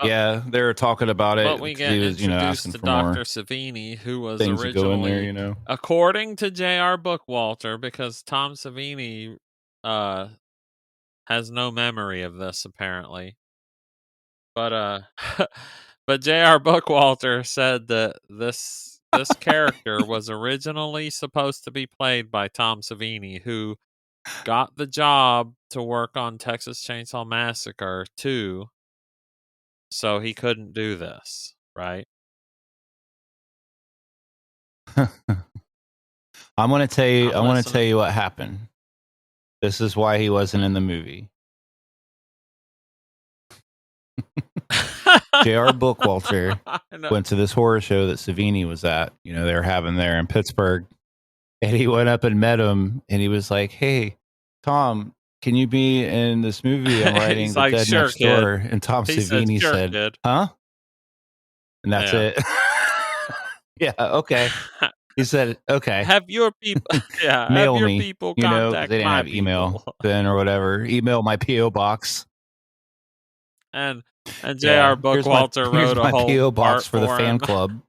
Yeah, they were talking about it. But we because get he was, introduced asking to for more Dr. Savini, who was things to go in originally, there. according to J.R. Bookwalter, because Tom Savini has no memory of this apparently. But but J.R. Bookwalter said that this character was originally supposed to be played by Tom Savini, who got the job to work on Texas Chainsaw Massacre 2, so he couldn't do this, right? I'm going to tell you. I'm I want to listening. tell you what happened. This is why he wasn't in the movie. J.R. Bookwalter I know. went to this horror show that Savini was at. They were having there in Pittsburgh, and he went up and met him, and he was like, "Hey, Tom, can you be in this movie I'm writing, He's The like, Dead "Sure, Next kid." Door?" And Tom He said, Savini "Sure, said, kid." "Huh?" And that's Yeah. it. Yeah, okay. He said, "Okay, Have your people, yeah, mail have your me." people 'cause contact they didn't my have email people. then or whatever. Email my PO box. And Yeah, J.R. Bookwalter here's wrote a my whole PO box part for the for fan him. club.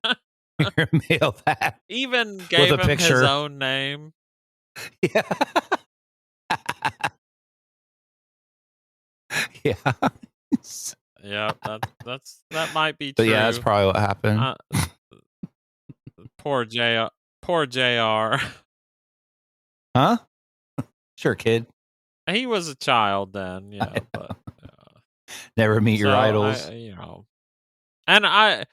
Mail that. Even gave a him his picture. own name. Yeah. Yeah. Yeah, that might be But true. yeah, that's probably what happened. Poor JR. Huh? Sure, kid. He was a child then, but Never meet your so idols. And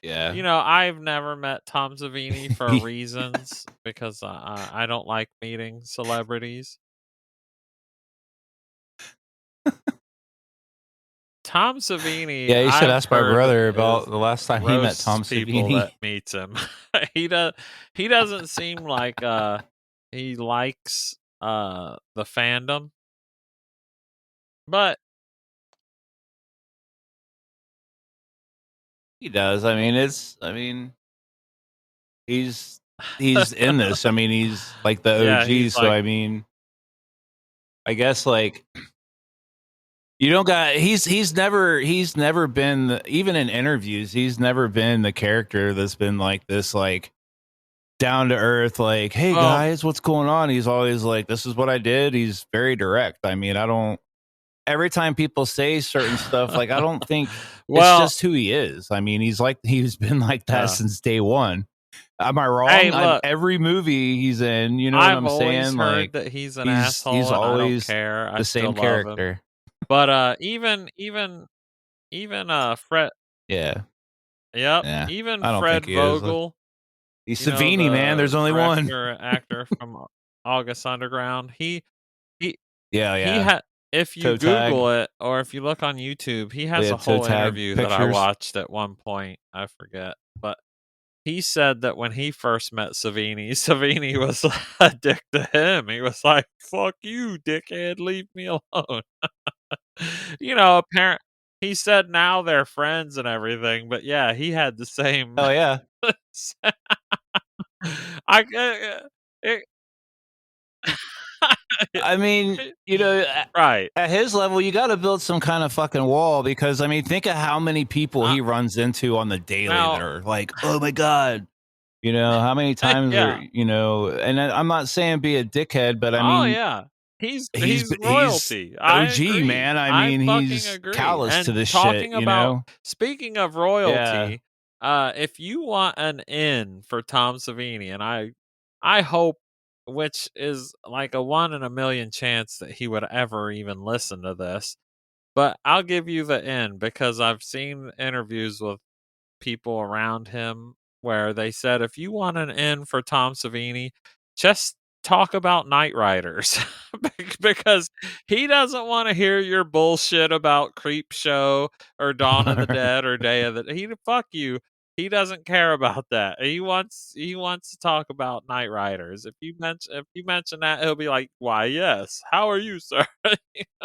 Yeah. I've never met Tom Savini for reasons because I don't like meeting celebrities. Tom Savini. Yeah, you should I've ask my heard brother is about the last time he met roasts Tom people Savini. that meets him. He doesn't seem like he likes the fandom. But He does. I mean, he's in this. I mean, he's like the Yeah, OG. he's So like- I mean, I guess like You don't got he's never been even in interviews, he's never been the character that's been like this, like down to earth, like, hey guys, what's going on? He's always like, this is what I did. He's very direct. I mean, I don't every time people say certain stuff, like I don't think it's just who he is. I mean, he's been like that since day one. Am I wrong? Hey, look, every movie he's in, you know what I've I'm always saying? heard Like that he's an he's asshole, and I don't always care. I the still same love him. character. But even Fred, Yeah. yep, Yeah. even I don't Fred think he is. Vogel, He's you know, Savini, man. There's the only one. director, actor from August Underground. He Yeah. had. If you Toe tag. Google it or if you look on YouTube, he has Yeah, a whole toe tag interview that I pictures. watched at one point. I forget, but he said that when he first met Savini, Savini was a dick to him. He was like, "Fuck you, dickhead, leave me alone." You know, apparent. He said now they're friends and everything, but yeah, he had the same. Oh yeah. I it, I mean, you know, right. at his level, you got to build some kind of fucking wall because I mean, think of how many people he runs into on the daily that are like, "Oh my god," you know, how many times Yeah. are you know? And I'm not saying be a dickhead, but I Oh mean, yeah, he's he's royalty. I OG, agree. man. I mean, fucking he's agree. callous to And this shit, talking you about know? speaking of Yeah. royalty, if you want an in for Tom Savini, and I hope, which is like a 1 in a million chance that he would ever even listen to this, but I'll give you the in because I've seen interviews with people around him where they said, if you want an in for Tom Savini, just talk about Night Riders because he doesn't want to hear your bullshit about Creep Show or Dawn of the Dead or Day of the fuck you. He doesn't care about that. He wants to talk about Night Riders. If you mention that, he'll be like, "Why, yes. How are you, sir?"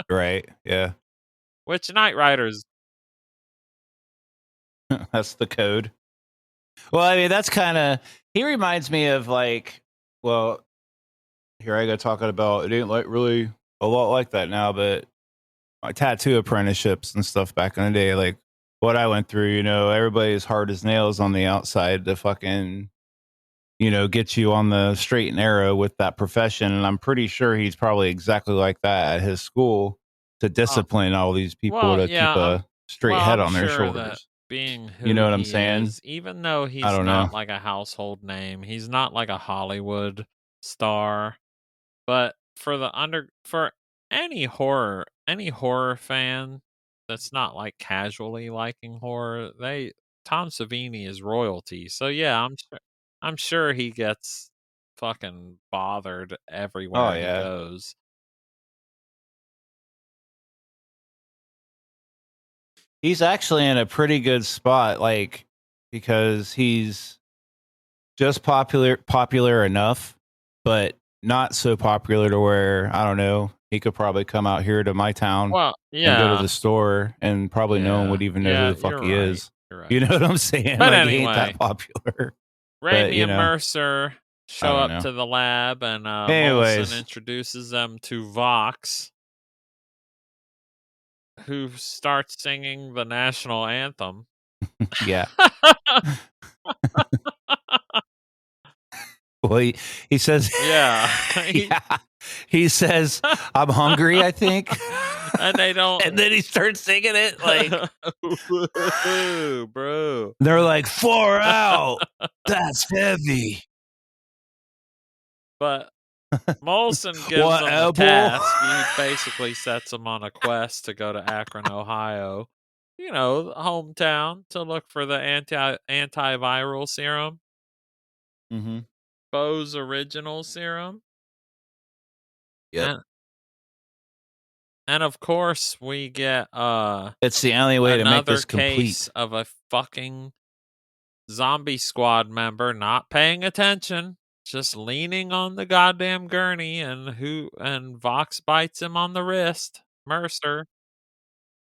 Right. Yeah. Which Night Riders? That's the code. Well, I mean, that's kind of he reminds me of like, well, here I go talking about it ain't like really a lot like that now, but my tattoo apprenticeships and stuff back in the day, like what I went through, you know, everybody's hard as nails on the outside to fucking, you know, get you on the straight and narrow with that profession. And I'm pretty sure he's probably exactly like that at his school to discipline all these people to keep a straight head I'm on their sure that shoulders. being who You know what I'm he saying? is, even though I he's don't know. not like a household name, he's not like a Hollywood star, but for any horror fan that's not like casually liking horror, Tom Savini is royalty. So yeah, I'm sure he gets fucking bothered Oh everywhere he yeah. goes. He's actually in a pretty good spot, like because he's just popular enough, but not so popular to where I don't know. He could probably come out here to my town Well, and go to yeah. the store, and probably no one would even know who the fuck You're he right. is. You're right. You know what I'm saying? But Like he ain't anyway, that popular. But Raimi you and know, Mercer I show don't up know. to the lab, and Molson Anyways, introduces them to Vox, who starts singing the national anthem. yeah. Well, he says, Yeah. yeah. He says, "I'm hungry." I think, And they don't. and then he starts singing it like, Whoa, bro. they're like, "Far out." That's heavy. But Molson gives What them the apple? task. He basically sets them on a quest to go to Akron, Ohio. You know, the hometown, to look for the antiviral serum, Mm-hmm. Bo's original serum. Yep. And of course we get It's the only way to make another this complete. case of a fucking zombie squad member not paying attention, just leaning on the goddamn gurney, and Vox bites him on the wrist. Mercer,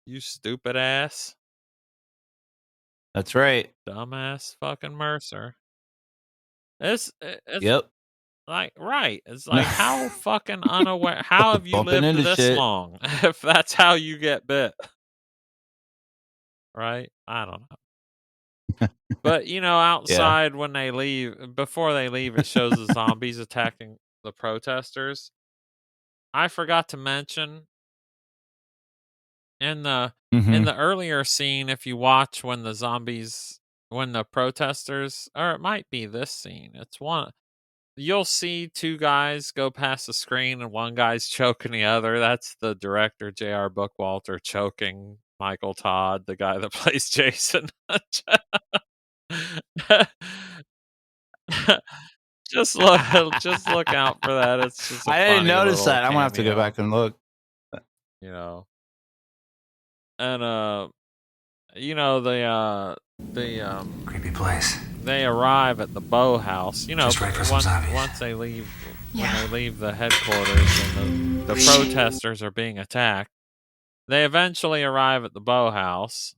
you stupid ass. That's right. Dumbass fucking Mercer. It's Yep. Like, right. It's like, how fucking unaware. How have you Bumping lived into this shit. long if that's how you get bit? Right? I don't know. But, outside when they leave, before they leave, it shows the zombies attacking the protesters. I forgot to mention in the earlier scene, if you watch when the protesters, or it might be this scene, you'll see two guys go past the screen and one guy's choking the other. That's the director, J.R. Bookwalter, choking Michael Todd, the guy that plays Jason. just look out for that. It's just a I didn't funny notice little that. I'm gonna have to go cameo, back and look. And the Creepy place. they arrive at the Bow House. Just right for some zombies. Once they leave, when they leave the headquarters and the protesters are being attacked, they eventually arrive at the Bow House,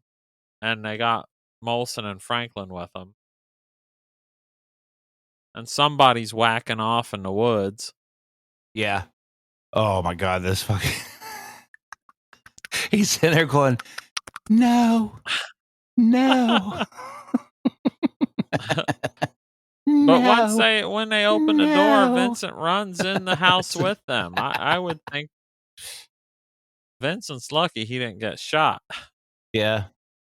and they got Molson and Franklin with them. And somebody's whacking off in the woods. Yeah. Oh my god, this fucking he's sitting there going, no. But when they open the door, Vincent runs in the house with them. I would think Vincent's lucky he didn't get shot. Yeah.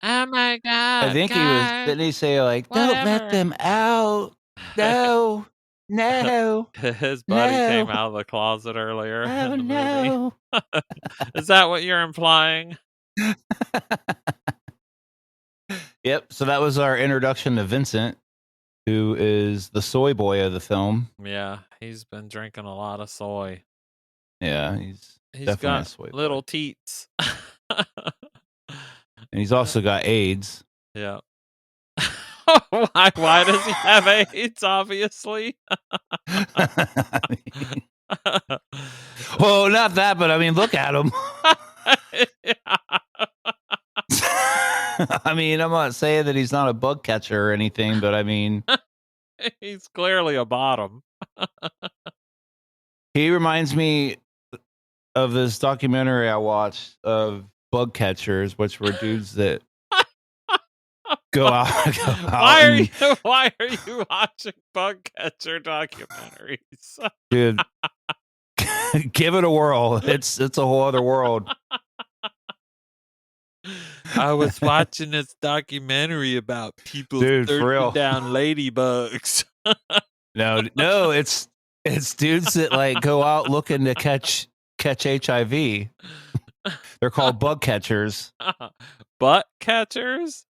Oh my god. I think didn't he say like, don't let them out. No. His buddy came out of the closet earlier in the movie. Is that what you're implying? Yep. So that was our introduction to Vincent, who is the soy boy of the film. Yeah, he's been drinking a lot of soy. Yeah, he's definitely got a soy little boy. teats. And he's also got AIDS. Yeah. Why does he have AIDS, obviously? Well, not that, but I mean, look at him. I mean, I'm not saying that he's not a bug catcher or anything, but I mean, he's clearly a bottom. He reminds me of this documentary I watched of bug catchers, which were dudes that go out. Why are you watching bug catcher documentaries? Dude, give it a whirl. It's a whole other world. I was watching this documentary about people searching down ladybugs. No, it's dudes that like go out looking to catch HIV. They're called bug catchers. Butt catchers?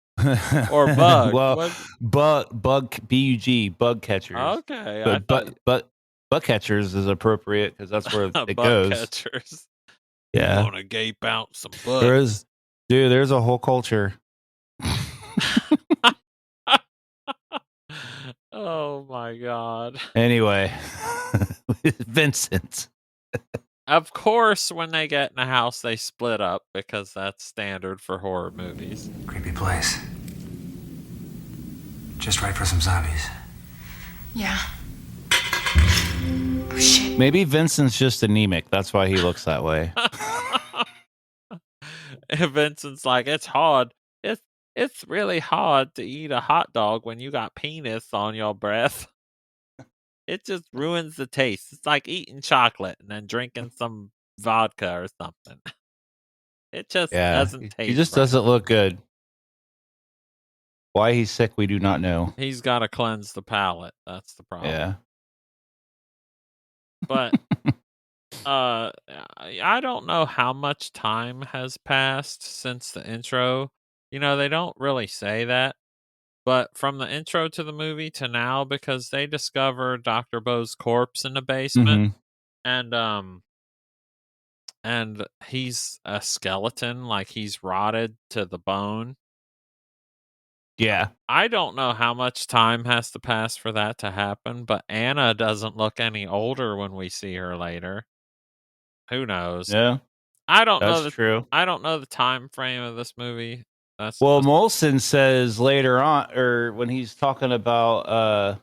Or bug? Well, bug BUG, bug catchers. Okay. But bug catchers is appropriate because that's where it bug goes. Catchers. Yeah. You want to gape out some bugs. There's a whole culture. Oh my god. Anyway, Vincent. Of course, when they get in a house, they split up because that's standard for horror movies. Creepy place. Just right for some zombies. Yeah. Oh, shit. Maybe Vincent's just anemic. That's why he looks that way. Vincent's like, it's hard. It's really hard to eat a hot dog when you got penis on your breath. It just ruins the taste. It's like eating chocolate and then drinking some vodka or something. It just doesn't taste. He just doesn't look good. Why he's sick, we do not know. He's got to cleanse the palate. That's the problem. Yeah. But I don't know how much time has passed since the intro. They don't really say that. But from the intro to the movie to now, because they discover Dr. Bo's corpse in the basement, and he's a skeleton, like he's rotted to the bone. Yeah. I don't know how much time has to pass for that to happen, but Anna doesn't look any older when we see her later. Who knows? Yeah. I don't know. That's true. I don't know the time frame of this movie. Molson says later on, or when he's talking about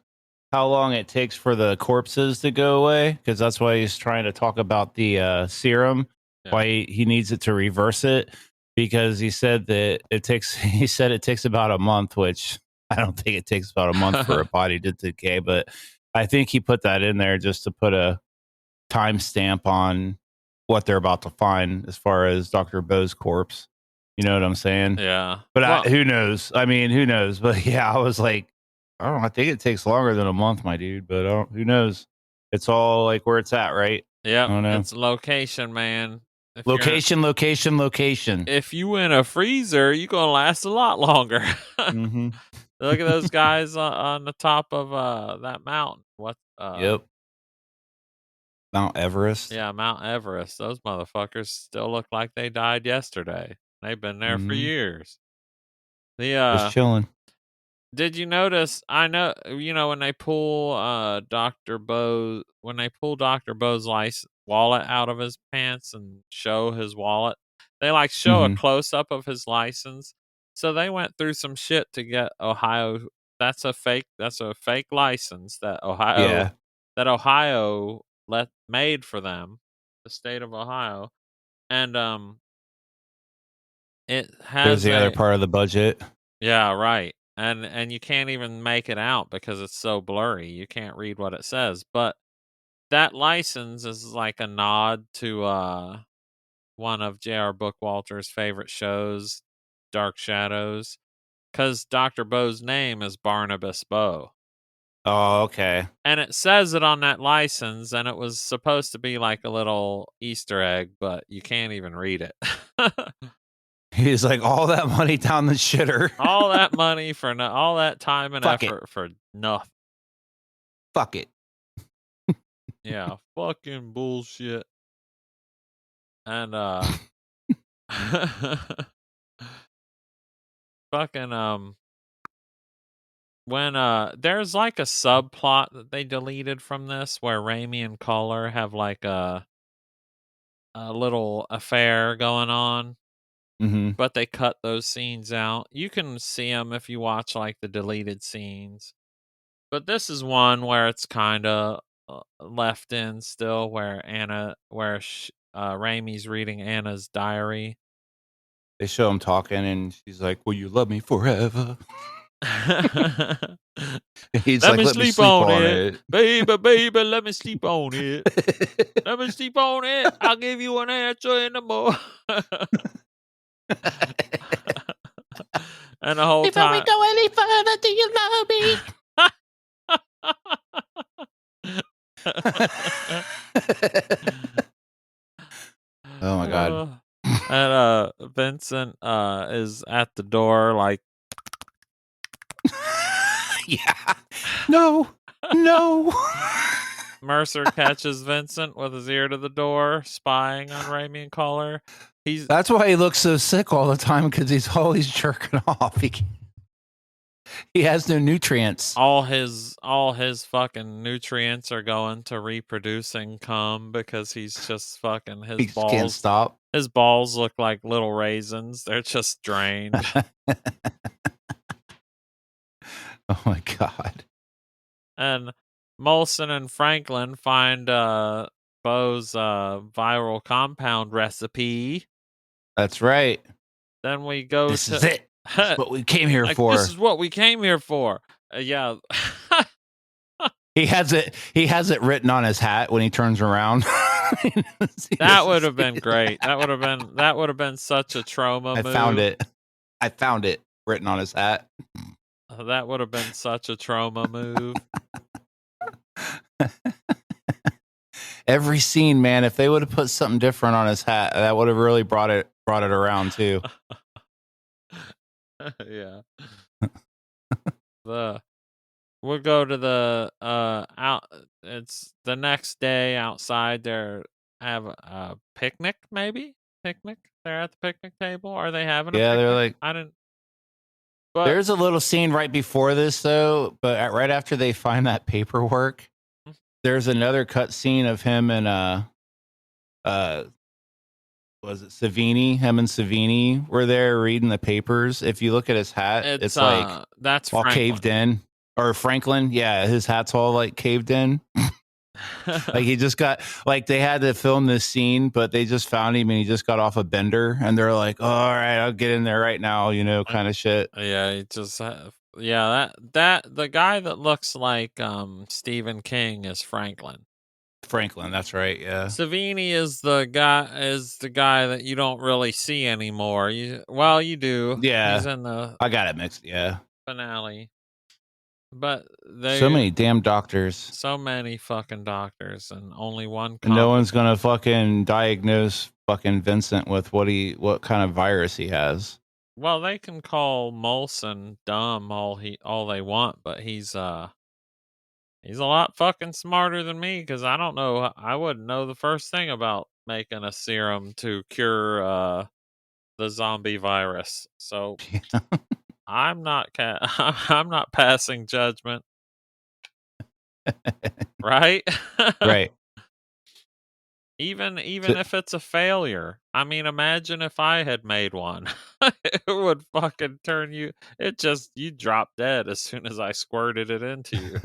how long it takes for the corpses to go away, because that's why he's trying to talk about the serum. Yeah. Why he needs it to reverse it, because he said that it takes. He said it takes about a month, which I don't think it takes about a month for a body to decay, but I think he put that in there just to put a timestamp on what they're about to find as far as Dr. Bo's corpse. You know what I'm saying? Yeah. But Well, who knows? I mean, who knows? But yeah, I was like, I don't know. I think it takes longer than a month, my dude. But who knows? It's all like where it's at, right? yeah, I don't know. it's location, man. If you're- Location. If you in a freezer, you're gonna last a lot longer. Mm-hmm. Look at those guys on the top of that mountain. What? Yep. Mount Everest. Yeah, Mount Everest. Those motherfuckers still look like they died yesterday. They've been there for Mhm. years. Just chilling. Did you notice? I know, when they pull Dr. Bo's wallet out of his pants and show his wallet, they like show a Mhm. close up of his license. So they went through some shit to get Ohio. That's a fake license that Yeah. Ohio made for them, the state of Ohio, and it There's has the other part of the budget. yeah, right. And you can't even make it out because it's so blurry. You can't read what it says. But that license is like a nod to one of J.R. Bookwalter's favorite shows, Dark Shadows, cuz Dr. Bo's name is Barnabas Bow. Oh, okay. And it says it on that license, and it was supposed to be like a little Easter egg, but you can't even read it. He's like, all that money down the shitter. All that money for all that time and Fuck it. effort for nothing. Fuck it. Yeah, fucking bullshit. And fucking when there's like a subplot that they deleted from this where Raimi and Collar have like a little affair going on, Mm-hmm. but they cut those scenes out. You can see them if you watch like the deleted scenes. But this is one where it's kind of left in still, where Raimi's reading Anna's diary. They show him talking, and she's like, "Will you love me forever?" He's Let like, me "Let sleep on it. it." Baby, let me sleep on it. Let me sleep on it. I'll give you an answer in the morning. And the whole Before time, we go any further, do you love me? Oh my god. And Vincent is at the door like Yeah. No. Mercer catches Vincent with his ear to the door, spying on Raimi and Collar. That's why he looks so sick all the time, because he's always jerking off. He has no nutrients. All his fucking nutrients are going to reproducing cum because he's just fucking He just can't stop. His balls look like little raisins. They're just drained. Oh my god. And Molson and Franklin find Bo's viral compound recipe. That's right. Then we go This to is it. This is what we came here for. This is what we came here for. Yeah. He has it written on his hat when he turns around. That would have been great. That would have been such a trauma move. I found it written on his hat. That would have been such a trauma move. Every scene, man, if they would have put something different on his hat, that would have really brought it around too. Yeah. We'll go to the it's the next day outside. They're have a picnic, maybe picnic. They're at the picnic table. Are they having a Yeah, picnic? they're like, I didn't. But there's a little scene right before this though, but right after they find that paperwork, there's another cut scene of him and was it Savini? Him and Savini were there reading the papers. If you look at his hat, it's like that's all Franklin. caved in. or Franklin. Yeah, his hat's all like caved in. Like he just got like they had to film this scene, but they just found him and he just got off a bender, and they're like, oh, "All right, I'll get in there right now," kind of shit. Yeah, he just that the guy that looks like Stephen King is Franklin. Franklin, that's right. Yeah, Savini is the guy that you don't really see anymore. You do. Yeah. He's in the I got it mixed. Yeah, finale. But so many damn doctors. so many fucking doctors, and only one. And no one's gonna fucking diagnose fucking Vincent with what kind of virus he has. Well, they can call Molson dumb all they want, but he's a lot fucking smarter than me, because I don't know. I wouldn't know the first thing about making a serum to cure the zombie virus. So I'm not I'm not passing judgment. Right? Right. Even if it's a failure. I mean, imagine if I had made one. It would fucking turn you. You drop dead as soon as I squirted it into you.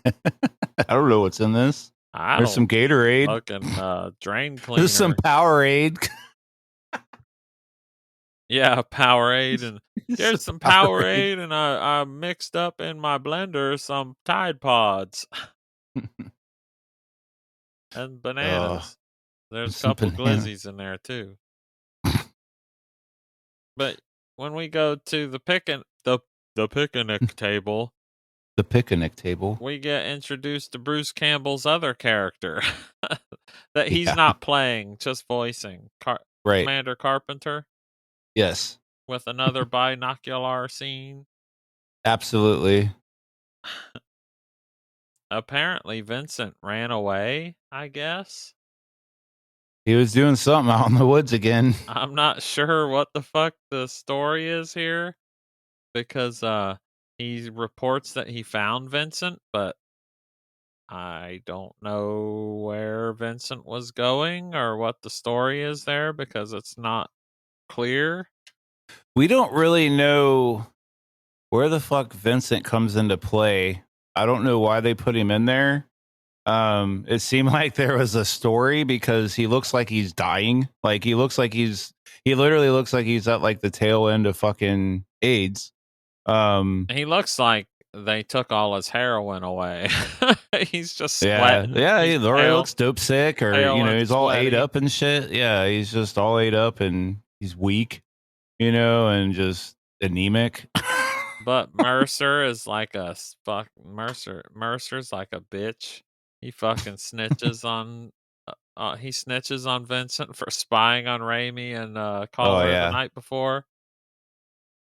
I don't know what's in this. There's some Gatorade. Fucking drain cleaner. There's some Powerade. Yeah, Powerade, and there's some Powerade, and I mixed up in my blender some Tide Pods and bananas. There's a couple glizzies in there too. But when we go to the picnic table, the picnic table, we get introduced to Bruce Campbell's other character that he's not playing, just voicing. Right. Commander Carpenter. Yes. With another binocular scene. Absolutely. Apparently, Vincent ran away, I guess. He was doing something out in the woods again. I'm not sure what the fuck the story is here, because he reports that he found Vincent, but I don't know where Vincent was going or what the story is there, because it's not clear. We don't really know where the fuck Vincent comes into play. I don't know why they put him in there. It seemed like there was a story, because he looks like he's dying. Like he literally looks like he's at like the tail end of fucking AIDS. He looks like they took all his heroin away. He's just sweating. Yeah, he looks dope sick, or he's all sweaty. ate up and shit. Yeah, he's just all ate up and he's weak, and just anemic. But Mercer is like Mercer's like a bitch. He fucking snitches on Vincent for spying on Raimi and Caller the night before.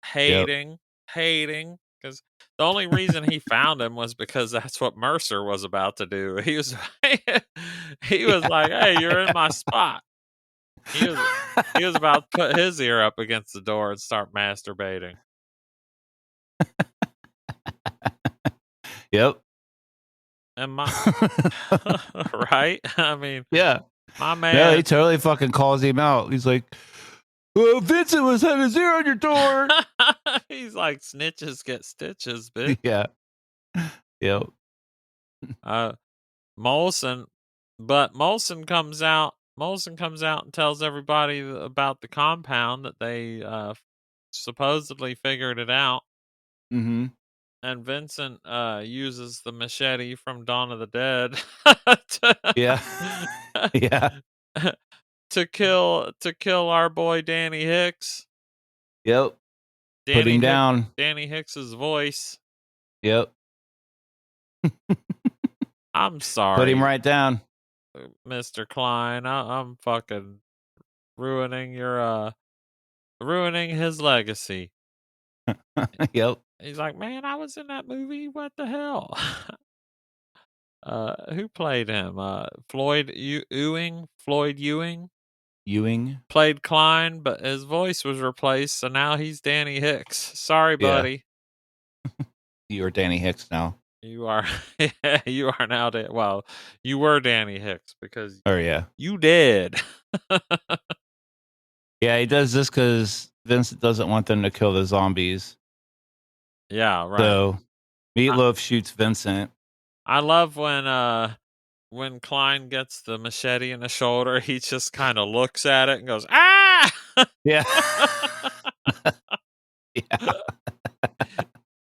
Hating, because the only reason he found him was because that's what Mercer was about to do. He was like, "Hey, you're in my spot." He was about to put his ear up against the door and start masturbating. Yep. And right? I mean, yeah. My man. Yeah, he totally fucking calls him out. He's like, "Well, Vincent was had his ear on your door." He's like, "Snitches get stitches, bitch." Yeah. Yep. Molson comes out. Molson comes out and tells everybody about the compound that they supposedly figured it out. Mm-hmm. And Vincent uses the machete from Dawn of the Dead to kill our boy Danny Hicks. Yep. Put him down. Danny Hicks's voice. Yep. I'm sorry. Put him right down, Mr. Klein. I'm fucking ruining his legacy. Yep. He's like, "Man, I was in that movie. What the hell?" Who played him? Floyd Ewing played Klein, but his voice was replaced, so now he's Danny Hicks. Sorry, buddy. You are Danny Hicks now. You are. You are now. Well, you were Danny Hicks because. Oh yeah. You did. Yeah, he does this because Vincent doesn't want them to kill the zombies. Yeah, right. So, Meatloaf shoots Vincent. I love when Klein gets the machete in the shoulder, he just kind of looks at it and goes, "Ah!" Yeah. Yeah.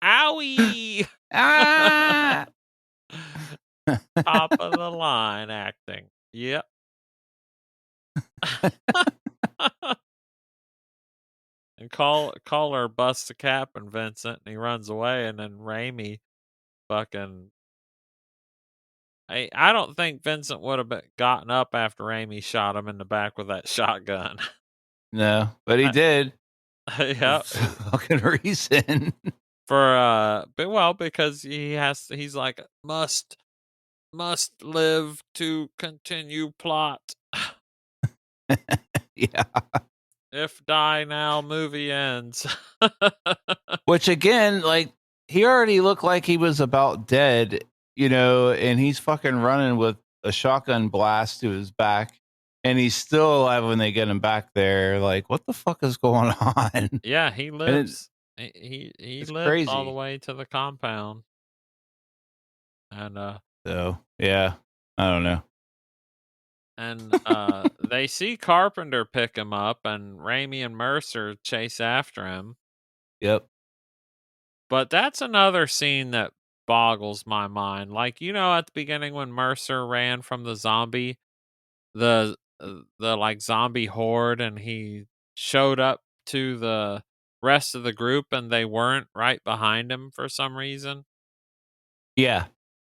Owie! Ah! Top of the line acting. Yep. And Caller busts a cap in Vincent and he runs away, and then Raimi fucking I don't think Vincent would have gotten up after Raimi shot him in the back with that shotgun. No, but he did. Yeah. For fucking reason. Because he's like, must live to continue plot. Yeah. If die now, movie ends. Which again, like, he already looked like he was about dead, and he's fucking running with a shotgun blast to his back, and he's still alive when they get him back there. Like, what the fuck is going on? Yeah, he lives. He lives crazy. all the way to the compound. And So yeah, I don't know. And they see Carpenter pick him up, and Raimi and Mercer chase after him. Yep. But that's another scene that boggles my mind. Like, at the beginning when Mercer ran from the zombie, the like zombie horde, and he showed up to the rest of the group, and they weren't right behind him for some reason. Yeah.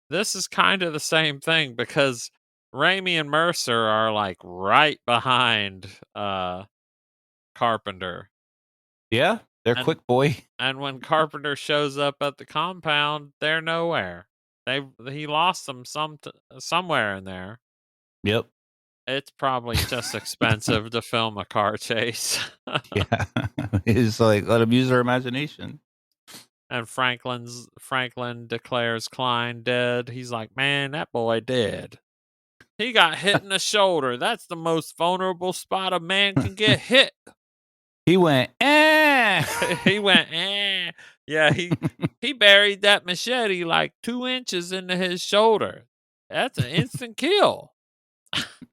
This is kind of the same thing, because Raimi and Mercer are like right behind Carpenter. Yeah, they're quick, boy. And when Carpenter shows up at the compound, they're nowhere. He lost them somewhere in there. Yep. It's probably just expensive to film a car chase. Yeah. He's like, let him use their imagination. And Franklin declares Klein dead. He's like, man, that boy dead. He got hit in the shoulder. That's the most vulnerable spot a man can get hit. He went, eh. He went, eh. Yeah, he buried that machete like 2 inches into his shoulder. That's an instant kill.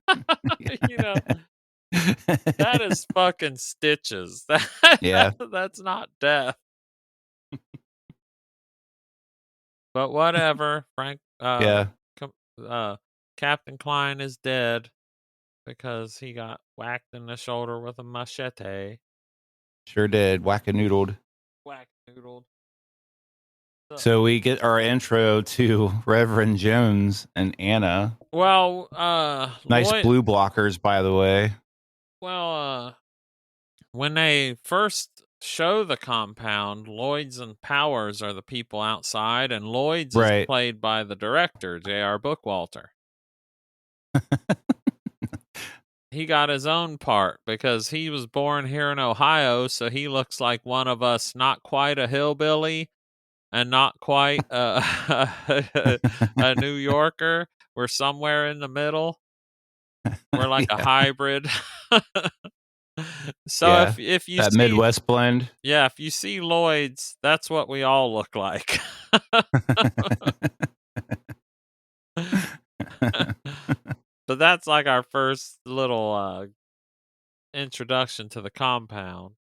That is fucking stitches. Yeah. That's not death. But whatever, Captain Klein is dead because he got whacked in the shoulder with a machete. Sure did. Whack-a-noodled. So we get our intro to Reverend Jones and Anna. Well, nice blue blockers, by the way. Well, when they first show the compound, Lloyds and Powers are the people outside, and Lloyds is played by the director, J.R. Bookwalter. He got his own part because he was born here in Ohio, so he looks like one of us, not quite a hillbilly and not quite a New Yorker. We're somewhere in the middle. We're like a hybrid. So if you that see Midwest blend, if you see Lloyd's, that's what we all look like. So that's like our first little introduction to the compound.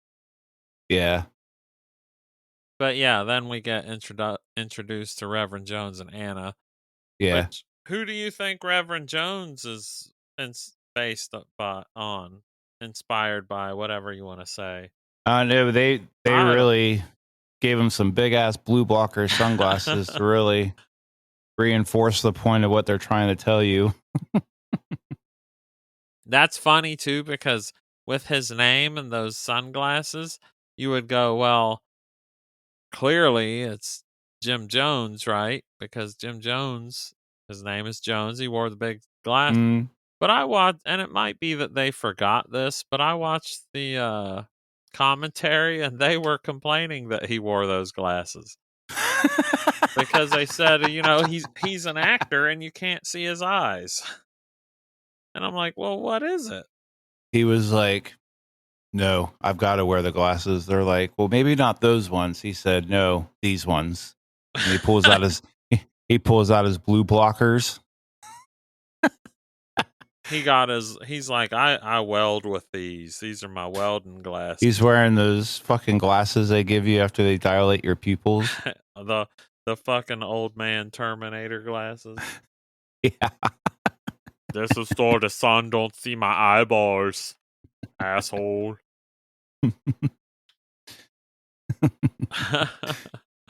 Yeah. But yeah, then we get introduced to Reverend Jones and Anna. Yeah. Who do you think Reverend Jones is based on? Inspired by, whatever you want to say. No, they really gave him some big ass blue blocker sunglasses to really reinforce the point of what they're trying to tell you. That's funny too, because with his name and those sunglasses, you would go, well, clearly it's Jim Jones, right? Because Jim Jones, his name is Jones. He wore the big glasses. But I watched, and it might be that they forgot this, but I watched the commentary, and they were complaining that he wore those glasses. Because they said, he's an actor and you can't see his eyes. And I'm like, well, what is it? He was like, no, I've got to wear the glasses. They're like, well, maybe not those ones. He said, no, these ones. And he pulls out his blue blockers. He's like, I weld with these. These are my welding glasses. He's wearing those fucking glasses they give you after they dilate your pupils. the fucking old man Terminator glasses. Yeah. This is so the sun don't see my eyeballs, asshole.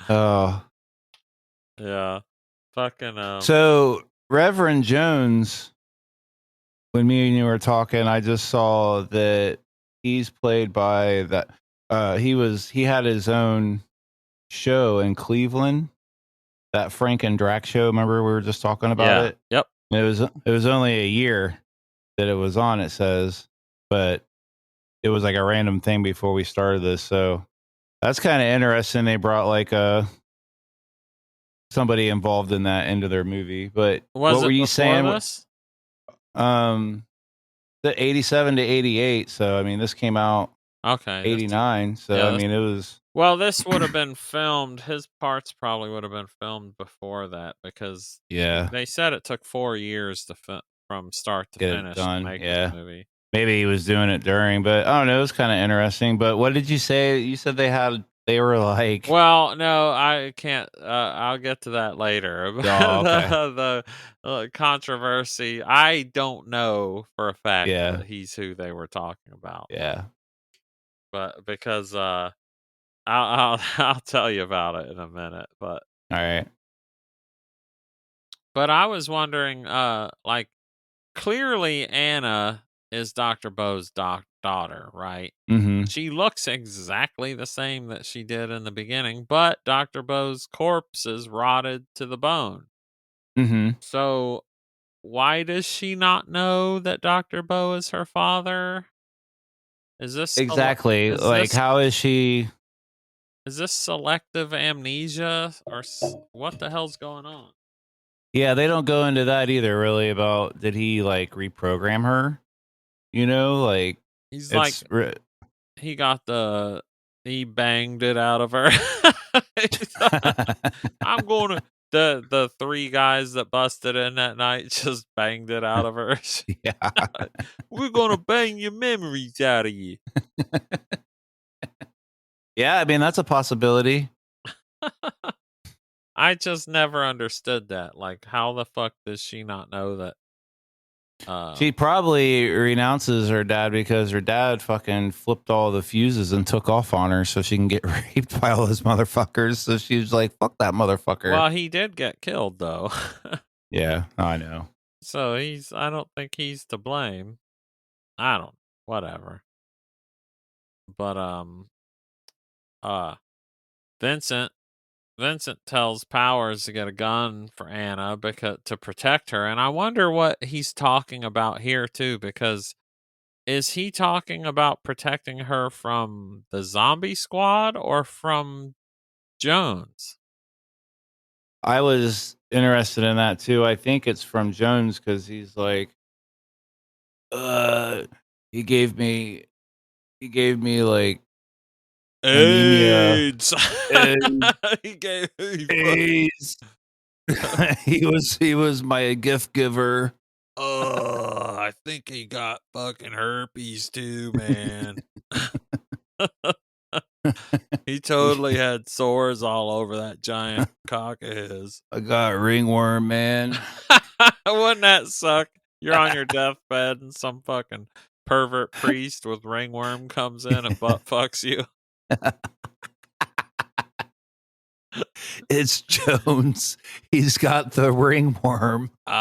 Oh. Yeah. Fucking So Reverend Jones, when me and you were talking, I just saw that he's played by that he had his own show in Cleveland, that Frank and Drac show. Remember we were just talking about it? Yep. It was only a year that it was on, it says, but it was like a random thing before we started this. So that's kind of interesting. They brought like somebody involved in that into their movie. But what were you saying? This? The 87 to 88. So I mean, this came out 89. So yeah, I mean, it was. Well, this would have been filmed. His parts probably would have been filmed before that because they said it took 4 years from start to finish to make this movie. Maybe he was doing it during, but I don't know. It was kind of interesting. But what did you say? You said they were like. Well, no, I can't. I'll get to that later. Oh, the controversy. I don't know for a fact Yeah. that he's who they were talking about. Yeah. But because I'll tell you about it in a minute. But All right. But I was wondering, like, clearly Anna is Dr. Bo's daughter, right? Mm-hmm. She looks exactly the same that she did in the beginning, but Dr. Bo's corpse is rotted to the bone. Mm-hmm. So why does she not know that Dr. Bo is her father? Is this exactly like how is she? Is this selective amnesia or what the hell's going on? Yeah, they don't go into that either. Really, about did he like reprogram her? You know, like he's like he banged it out of her. I'm gonna the 3 guys that busted in that night just banged it out of her. Yeah, we're gonna bang your memories out of you. Yeah, I mean that's a possibility. I just never understood that. Like, how the fuck does she not know that? She probably renounces her dad because her dad fucking flipped all the fuses and took off on her so she can get raped by all those motherfuckers. So she was like, fuck that motherfucker. Well, he did get killed, though. Yeah, I know. So I don't think he's to blame. Whatever. But, Vincent tells Powers to get a gun for Anna to protect her, and I wonder what he's talking about here too. Because is he talking about protecting her from the zombie squad or from Jones? I was interested in that too. I think it's from Jones because he's like, he gave me like AIDS. He gave me AIDS. he was my gift giver. I think he got fucking herpes too, man. He totally had sores all over that giant cock of his. I got ringworm, man. Wouldn't that suck? You're on your deathbed and some fucking pervert priest with ringworm comes in and butt fucks you. It's Jones. He's got the ringworm. He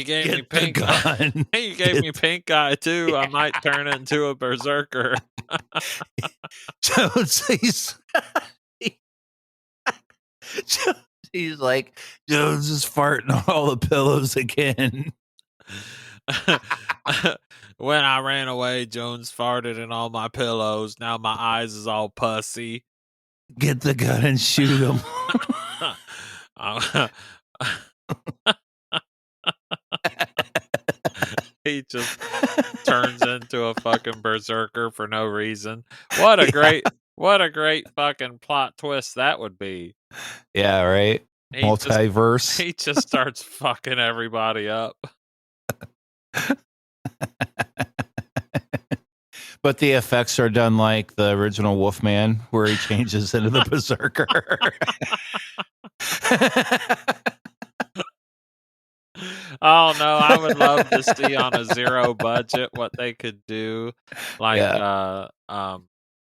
gave me pink eye. He gave me pink eye too. I might turn into a berserker. Jones, he's like, Jones is farting on all the pillows again. When I ran away, Jones farted in all my pillows. Now my eyes is all pussy. Get the gun and shoot him. He just turns into a fucking berserker for no reason. What a What a great fucking plot twist that would be. Yeah, right. Multiverse. He just starts fucking everybody up. But the effects are done like the original Wolfman, where he changes into the berserker. Oh no, I would love to see on a zero budget what they could do, like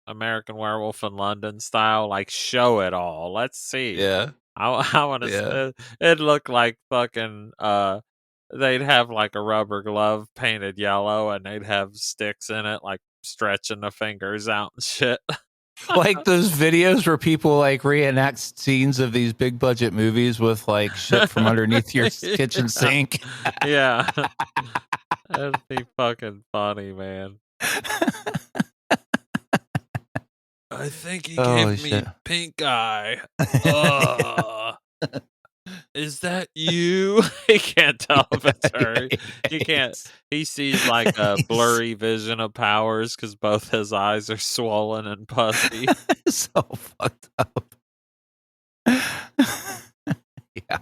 American Werewolf in London style, like show it all. Let's see. Yeah. I want to. Yeah. It'd look like fucking. They'd have like a rubber glove painted yellow, and they'd have sticks in it, like stretching the fingers out and shit. Like those videos where people like reenact scenes of these big budget movies with like shit from underneath your kitchen sink. Yeah. That'd be fucking funny, man. I think he gave me pink eye. Is that you? He can't tell if it's her. He can't. He sees like a blurry vision of Powers because both his eyes are swollen and pussy. So fucked up. Yeah.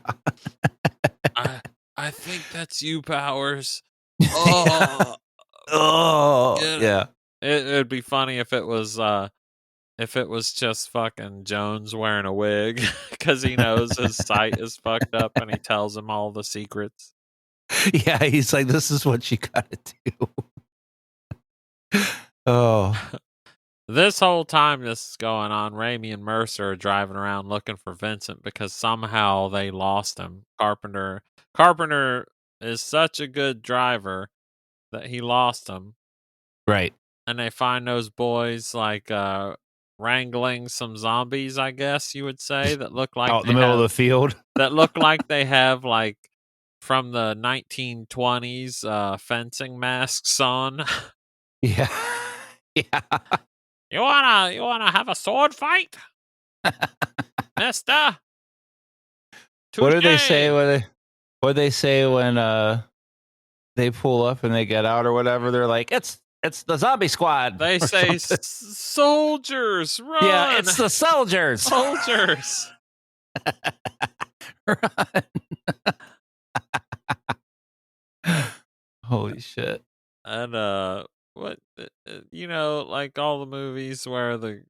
I think that's you, Powers. Oh, yeah. It'd be funny if it was just fucking Jones wearing a wig because he knows his sight is fucked up and he tells him all the secrets. Yeah, he's like, this is what you gotta do. Oh. This whole time this is going on, Raimi and Mercer are driving around looking for Vincent because somehow they lost him. Carpenter is such a good driver that he lost him. Right. And they find those boys like wrangling some zombies, I guess you would say, that look like out in the middle of the field. That look like they have like from the 1920s fencing masks on. Yeah. Yeah. You wanna have a sword fight? Mister? What do they say when they pull up and they get out or whatever? They're like, it's the zombie squad. They say soldiers, run. Yeah, it's the soldiers. Soldiers. Run. Holy shit. And what like all the movies where the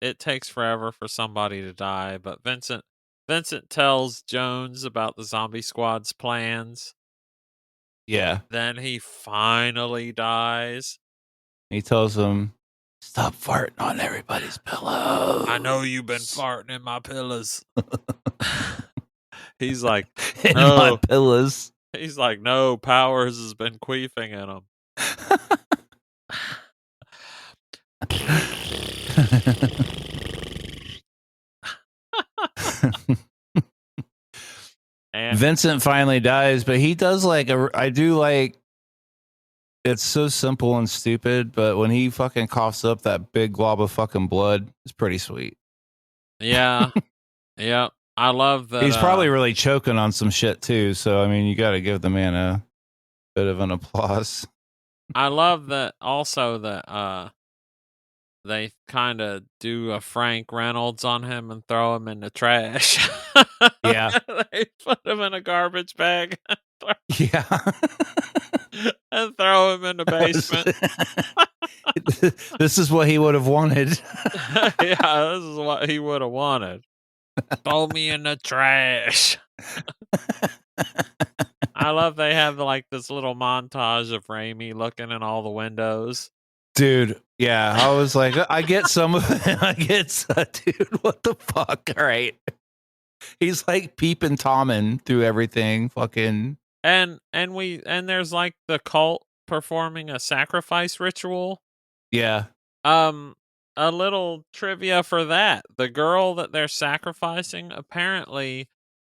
it takes forever for somebody to die, but Vincent tells Jones about the zombie squad's plans. Yeah. Then he finally dies. He tells him, stop farting on everybody's pillows. I know you've been farting in my pillows. He's like, in my pillows. He's like, no, Powers has been queefing in them. And Vincent finally dies, but he does like it's so simple and stupid, but when he fucking coughs up that big glob of fucking blood, it's pretty sweet. Yeah. Yeah. I love that. He's probably really choking on some shit too, so I mean, you got to give the man a bit of an applause. I love that also that they kind of do a Frank Reynolds on him and throw him in the trash. Yeah. They put him in a garbage bag. Yeah. And throw him in the basement. This is what he would have wanted. Yeah, this is what he would have wanted. Throw me in the trash. I love they have like this little montage of Raimi looking in all the windows. Dude, yeah, I was like, I get some of it. Dude, what the fuck? All right. He's like peeping Tommen through everything. Fucking. And there's like the cult performing a sacrifice ritual. Yeah. A little trivia for that. The girl that they're sacrificing apparently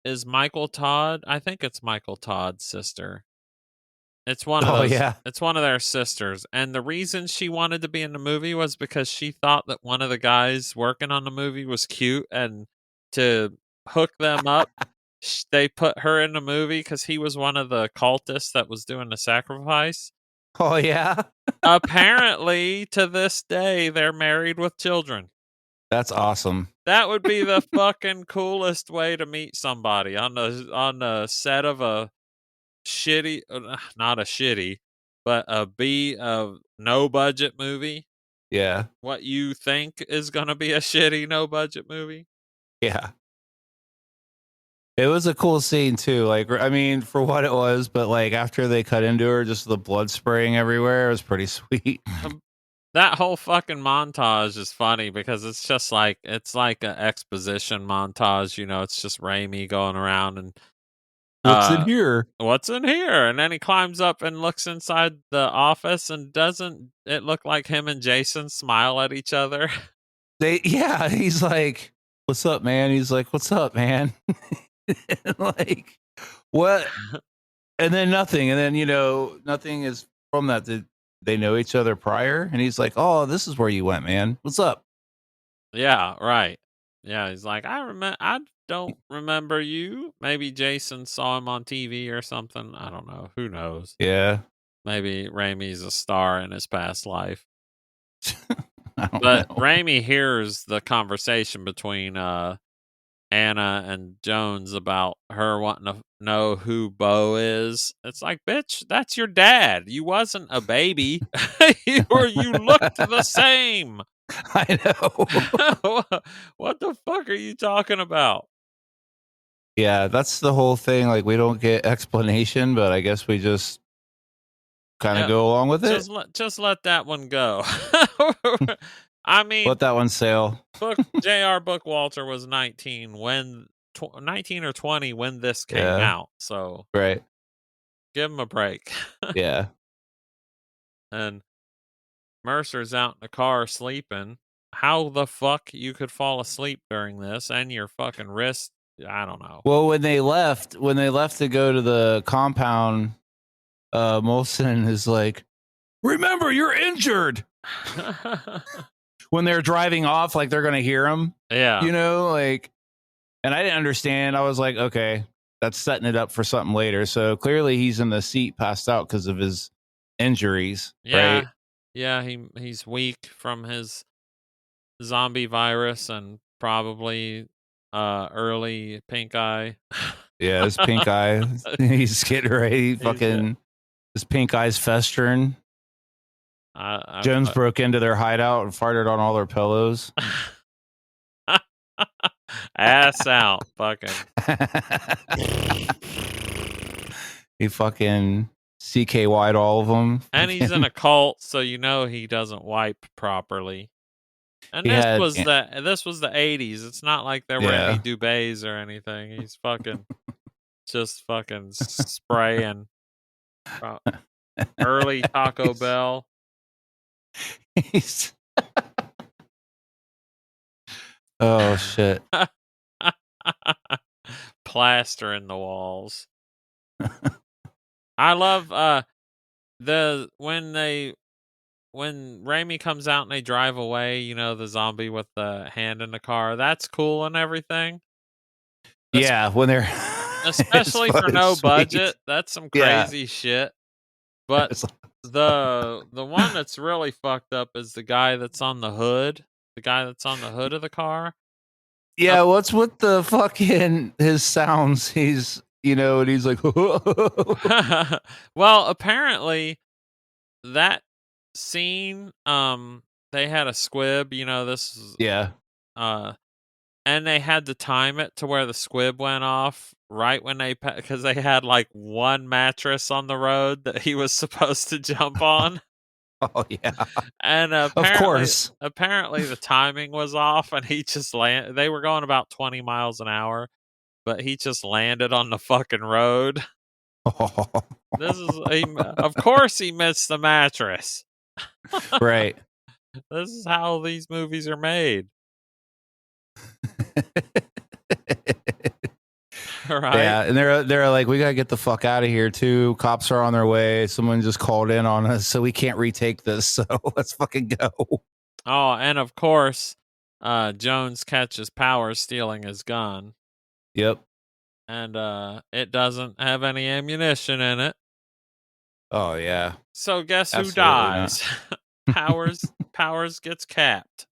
is Michael Todd. I think it's Michael Todd's sister. It's one of those, yeah. It's one of their sisters. And the reason she wanted to be in the movie was because she thought that one of the guys working on the movie was cute, and to hook them up, they put her in the movie because he was one of the cultists that was doing the sacrifice. Oh yeah, Apparently, to this day, they're married with children. that's awesome. That would be the fucking coolest way to meet somebody on the set of a shitty, not a shitty, but a no budget movie. Yeah, What you think is gonna be a shitty no budget movie? yeah. It was a cool scene too. Like, I mean, for what it was, but like after they cut into her, just the blood spraying everywhere, it was pretty sweet. That whole fucking montage is funny because it's like an exposition montage. You know, it's just Raimi going around and What's in here? what's in here? And then he climbs up and looks inside the office, and doesn't it look like him and Jason smile at each other? Yeah, he's like, "What's up, man?" He's like, "What's up, man?" Like, what? And then nothing. And then, nothing is from that. Did they know each other prior? And he's like, "Oh, this is where you went, man. What's up?" Yeah, right. Yeah, he's like, I don't remember you. Maybe Jason saw him on TV or something. I don't know. Who knows? Yeah. Maybe Raimi's a star in his past life. I don't But know. Raimi hears the conversation between Anna and Jones about her wanting to know who Bo is. It's like, bitch, that's your dad. You wasn't a baby. You looked the same. I know. What the fuck are you talking about? Yeah, that's the whole thing. Like, we don't get explanation, but I guess we just kind of go along with it. Just let that one go. I mean, Let that one sail. J.R. Bookwalter was 19 when 19 or 20 when this came out. So Right. give him a break. Yeah. And Mercer's out in the car sleeping. How the fuck you could fall asleep during this and your fucking wrist? I don't know. Well, when they left to go to the compound, Molson is like, "Remember, you're injured." When they're driving off, like they're gonna hear him. Yeah. Like, and I didn't understand. I was like, okay, that's setting it up for something later. So clearly he's in the seat passed out because of his injuries. Yeah. Right? Yeah, he's weak from his zombie virus and probably early pink eye. Yeah, his pink eye. He's getting ready. Fucking his pink eye's festering. Jones broke into their hideout and farted on all their pillows. Ass out, fucking. He fucking CKY'd all of them. And he's in a cult, so he doesn't wipe properly. And this was the 80s. It's not like there were any duvets or anything. He's fucking just fucking spraying. Early Taco Bell. Oh shit. Plaster in the walls. I love when Raimi comes out and they drive away, the zombie with the hand in the car. That's cool and everything. Yeah, when they're especially for no budget, that's some crazy shit. But the one that's really fucked up is the guy that's on the hood. The guy that's on the hood of the car. Yeah, what's with the fucking his sounds? He's and he's like well, apparently that scene, they had a squib, this is and they had to time it to where the squib went off right when because they had like one mattress on the road that he was supposed to jump on. Oh yeah. And of course. Apparently the timing was off and he just landed. They were going about 20 miles an hour, but he just landed on the fucking road. Of course he missed the mattress. Right. This is how these movies are made. Right. Yeah, and they're like, we gotta get the fuck out of here too. Cops are on their way. Someone just called in on us, so we can't retake this. So let's fucking go. Oh, and of course, Jones catches Powers stealing his gun. Yep. And it doesn't have any ammunition in it. Oh yeah. So guess who Absolutely not. dies? Powers gets capped.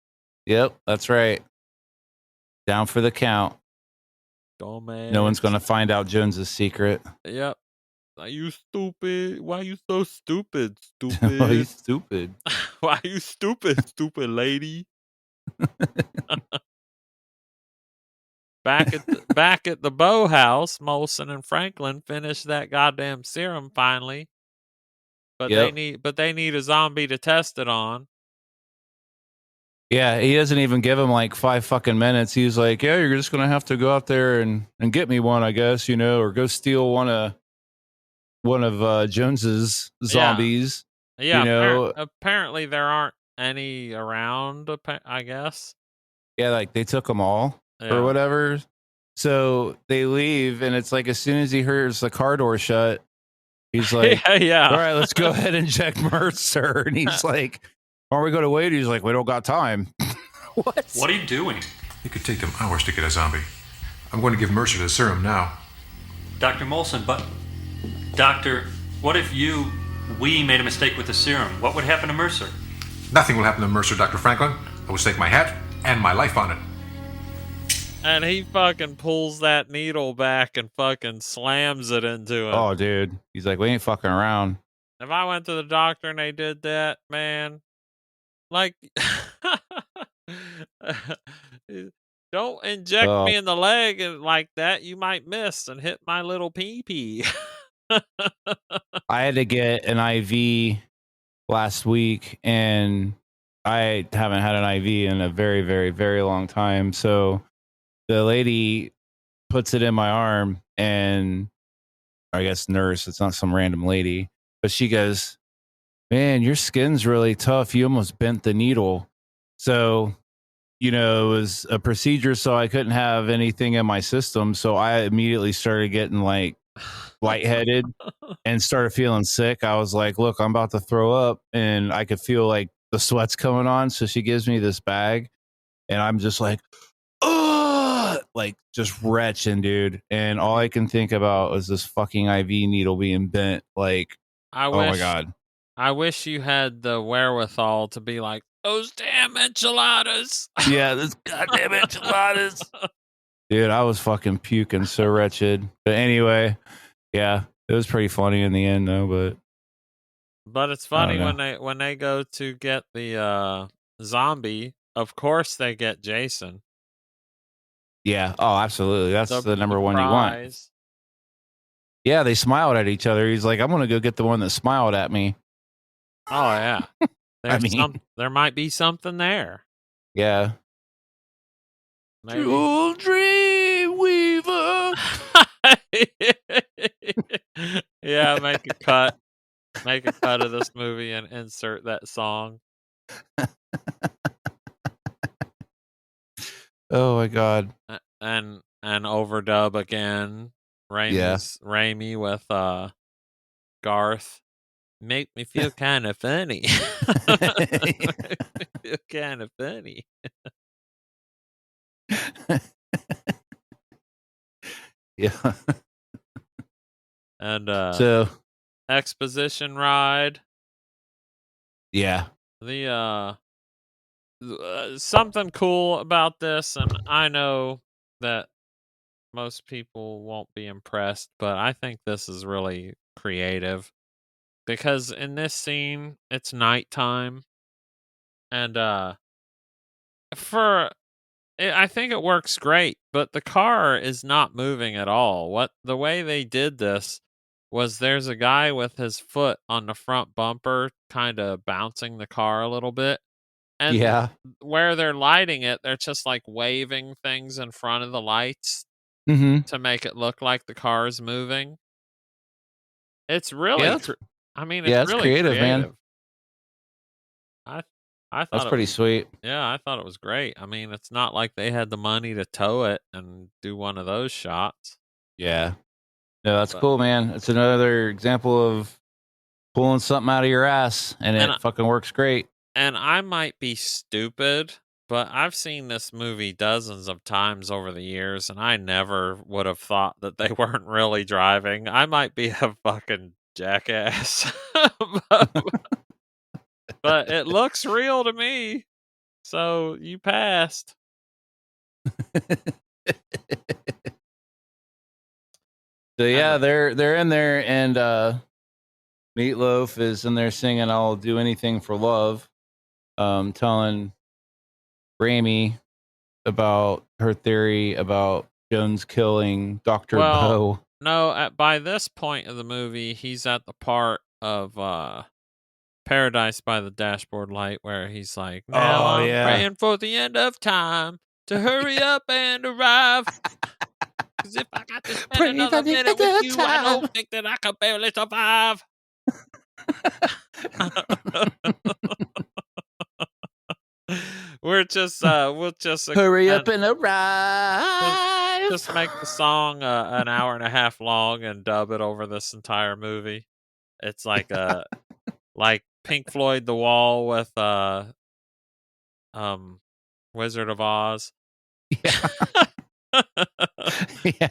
Yep, that's right. Down for the count. Dumbass. No one's gonna find out Jones's secret. Yep. Are you stupid? Why you so stupid? Oh, he's Stupid. stupid. Why you stupid? Stupid lady. Back at the Bow House, Molson and Franklin finish that goddamn serum finally. But Yep. they need a zombie to test it on. Yeah, he doesn't even give him like 5 fucking minutes. He's like, "Yeah, you're just gonna have to go out there and get me one, I guess, or go steal one of Jones's zombies." Yeah, apparently there aren't any around. I guess. Yeah, like they took them all Yeah. or whatever. So they leave, and it's like as soon as he hears the car door shut, he's like, yeah. "All right, let's go ahead and check Mercer." And he's like, "Are we going to wait?" He's like, "We don't got time." What are you doing? It could take them hours to get a zombie. I'm going to give Mercer the serum now. Dr. Molson, but... Doctor, what if we made a mistake with the serum? What would happen to Mercer? Nothing will happen to Mercer, Dr. Franklin. I will stake my hat and my life on it. And he fucking pulls that needle back and fucking slams it into him. Oh, dude. He's like, "We ain't fucking around." If I went to the doctor and they did that, man, like, don't inject me in the leg like that. You might miss and hit my little pee-pee. I had to get an IV last week, and I haven't had an IV in a very, very, very long time. So the lady puts it in my arm, and I guess nurse, it's not some random lady, but she goes, "Man, your skin's really tough. You almost bent the needle." So, it was a procedure, so I couldn't have anything in my system. So I immediately started getting like lightheaded and started feeling sick. I was like, "Look, I'm about to throw up," and I could feel like the sweat's coming on. So she gives me this bag, and I'm just like, like just retching, dude. And all I can think about is this fucking IV needle being bent. Like, oh my God. I wish you had the wherewithal to be like, "Those damn enchiladas." Yeah, this goddamn enchiladas. Dude, I was fucking puking so wretched. But anyway, yeah, it was pretty funny in the end though, But it's funny when they go to get the zombie, of course they get Jason. yeah. Oh, absolutely. That's the number one you want. Yeah, they smiled at each other. He's like, "I'm gonna go get the one that smiled at me." Oh yeah. There might be something there. Yeah. Maybe. Jewel Dream Weaver. Yeah, make a cut of this movie and insert that song. Oh my God. And overdub again. Raimi with Garth. Make me feel kind of funny. Feel kind of funny. Yeah. And so exposition ride. Yeah. The something cool about this, and I know that most people won't be impressed, but I think this is really creative. Because in this scene, it's nighttime, and I think it works great, but the car is not moving at all. The way they did this was there's a guy with his foot on the front bumper, kind of bouncing the car a little bit, and Yeah. where they're lighting it, they're just like waving things in front of the lights Mm-hmm. to make it look like the car is moving. It's really, Yeah, it's really creative, man. I thought That's pretty sweet. Yeah, I thought it was great. I mean, it's not like they had the money to tow it and do one of those shots. Yeah. No, that's cool, man. It's another example of pulling something out of your ass, and it fucking works great. And I might be stupid, but I've seen this movie dozens of times over the years, and I never would have thought that they weren't really driving. I might be a fucking jackass. but, but it looks real to me. So you passed. So yeah, they're in there, and Meatloaf is in there singing "I'll Do Anything for Love," telling Raimi about her theory about Jones killing Dr. Bo. No, by this point of the movie, he's at the part of Paradise by the Dashboard Light where he's like, now I'm praying for the end of time to hurry up and arrive. Because if I got to spend another minute with you, I don't think that I could barely survive. We'll just hurry up and arrive. Just make the song an hour and a half long and dub it over this entire movie. It's like like Pink Floyd The Wall with Wizard of Oz. Yeah. Yeah.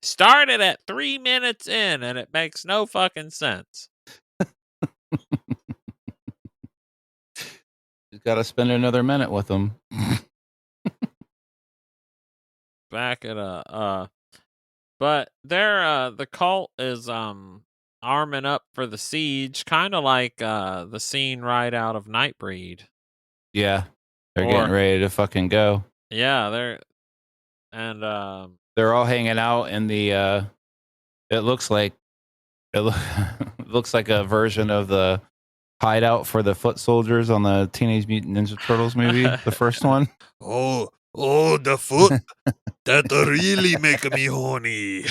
Started at 3 minutes in and it makes no fucking sense. You got to spend another minute with them. Back at but they're the cult is arming up for the siege, kind of like the scene right out of Nightbreed. Yeah. They're getting ready to fucking go. Yeah, they're all hanging out in the it looks like a version of the hideout for the foot soldiers on the Teenage Mutant Ninja Turtles movie, the first one. Oh, the foot. That really make me horny.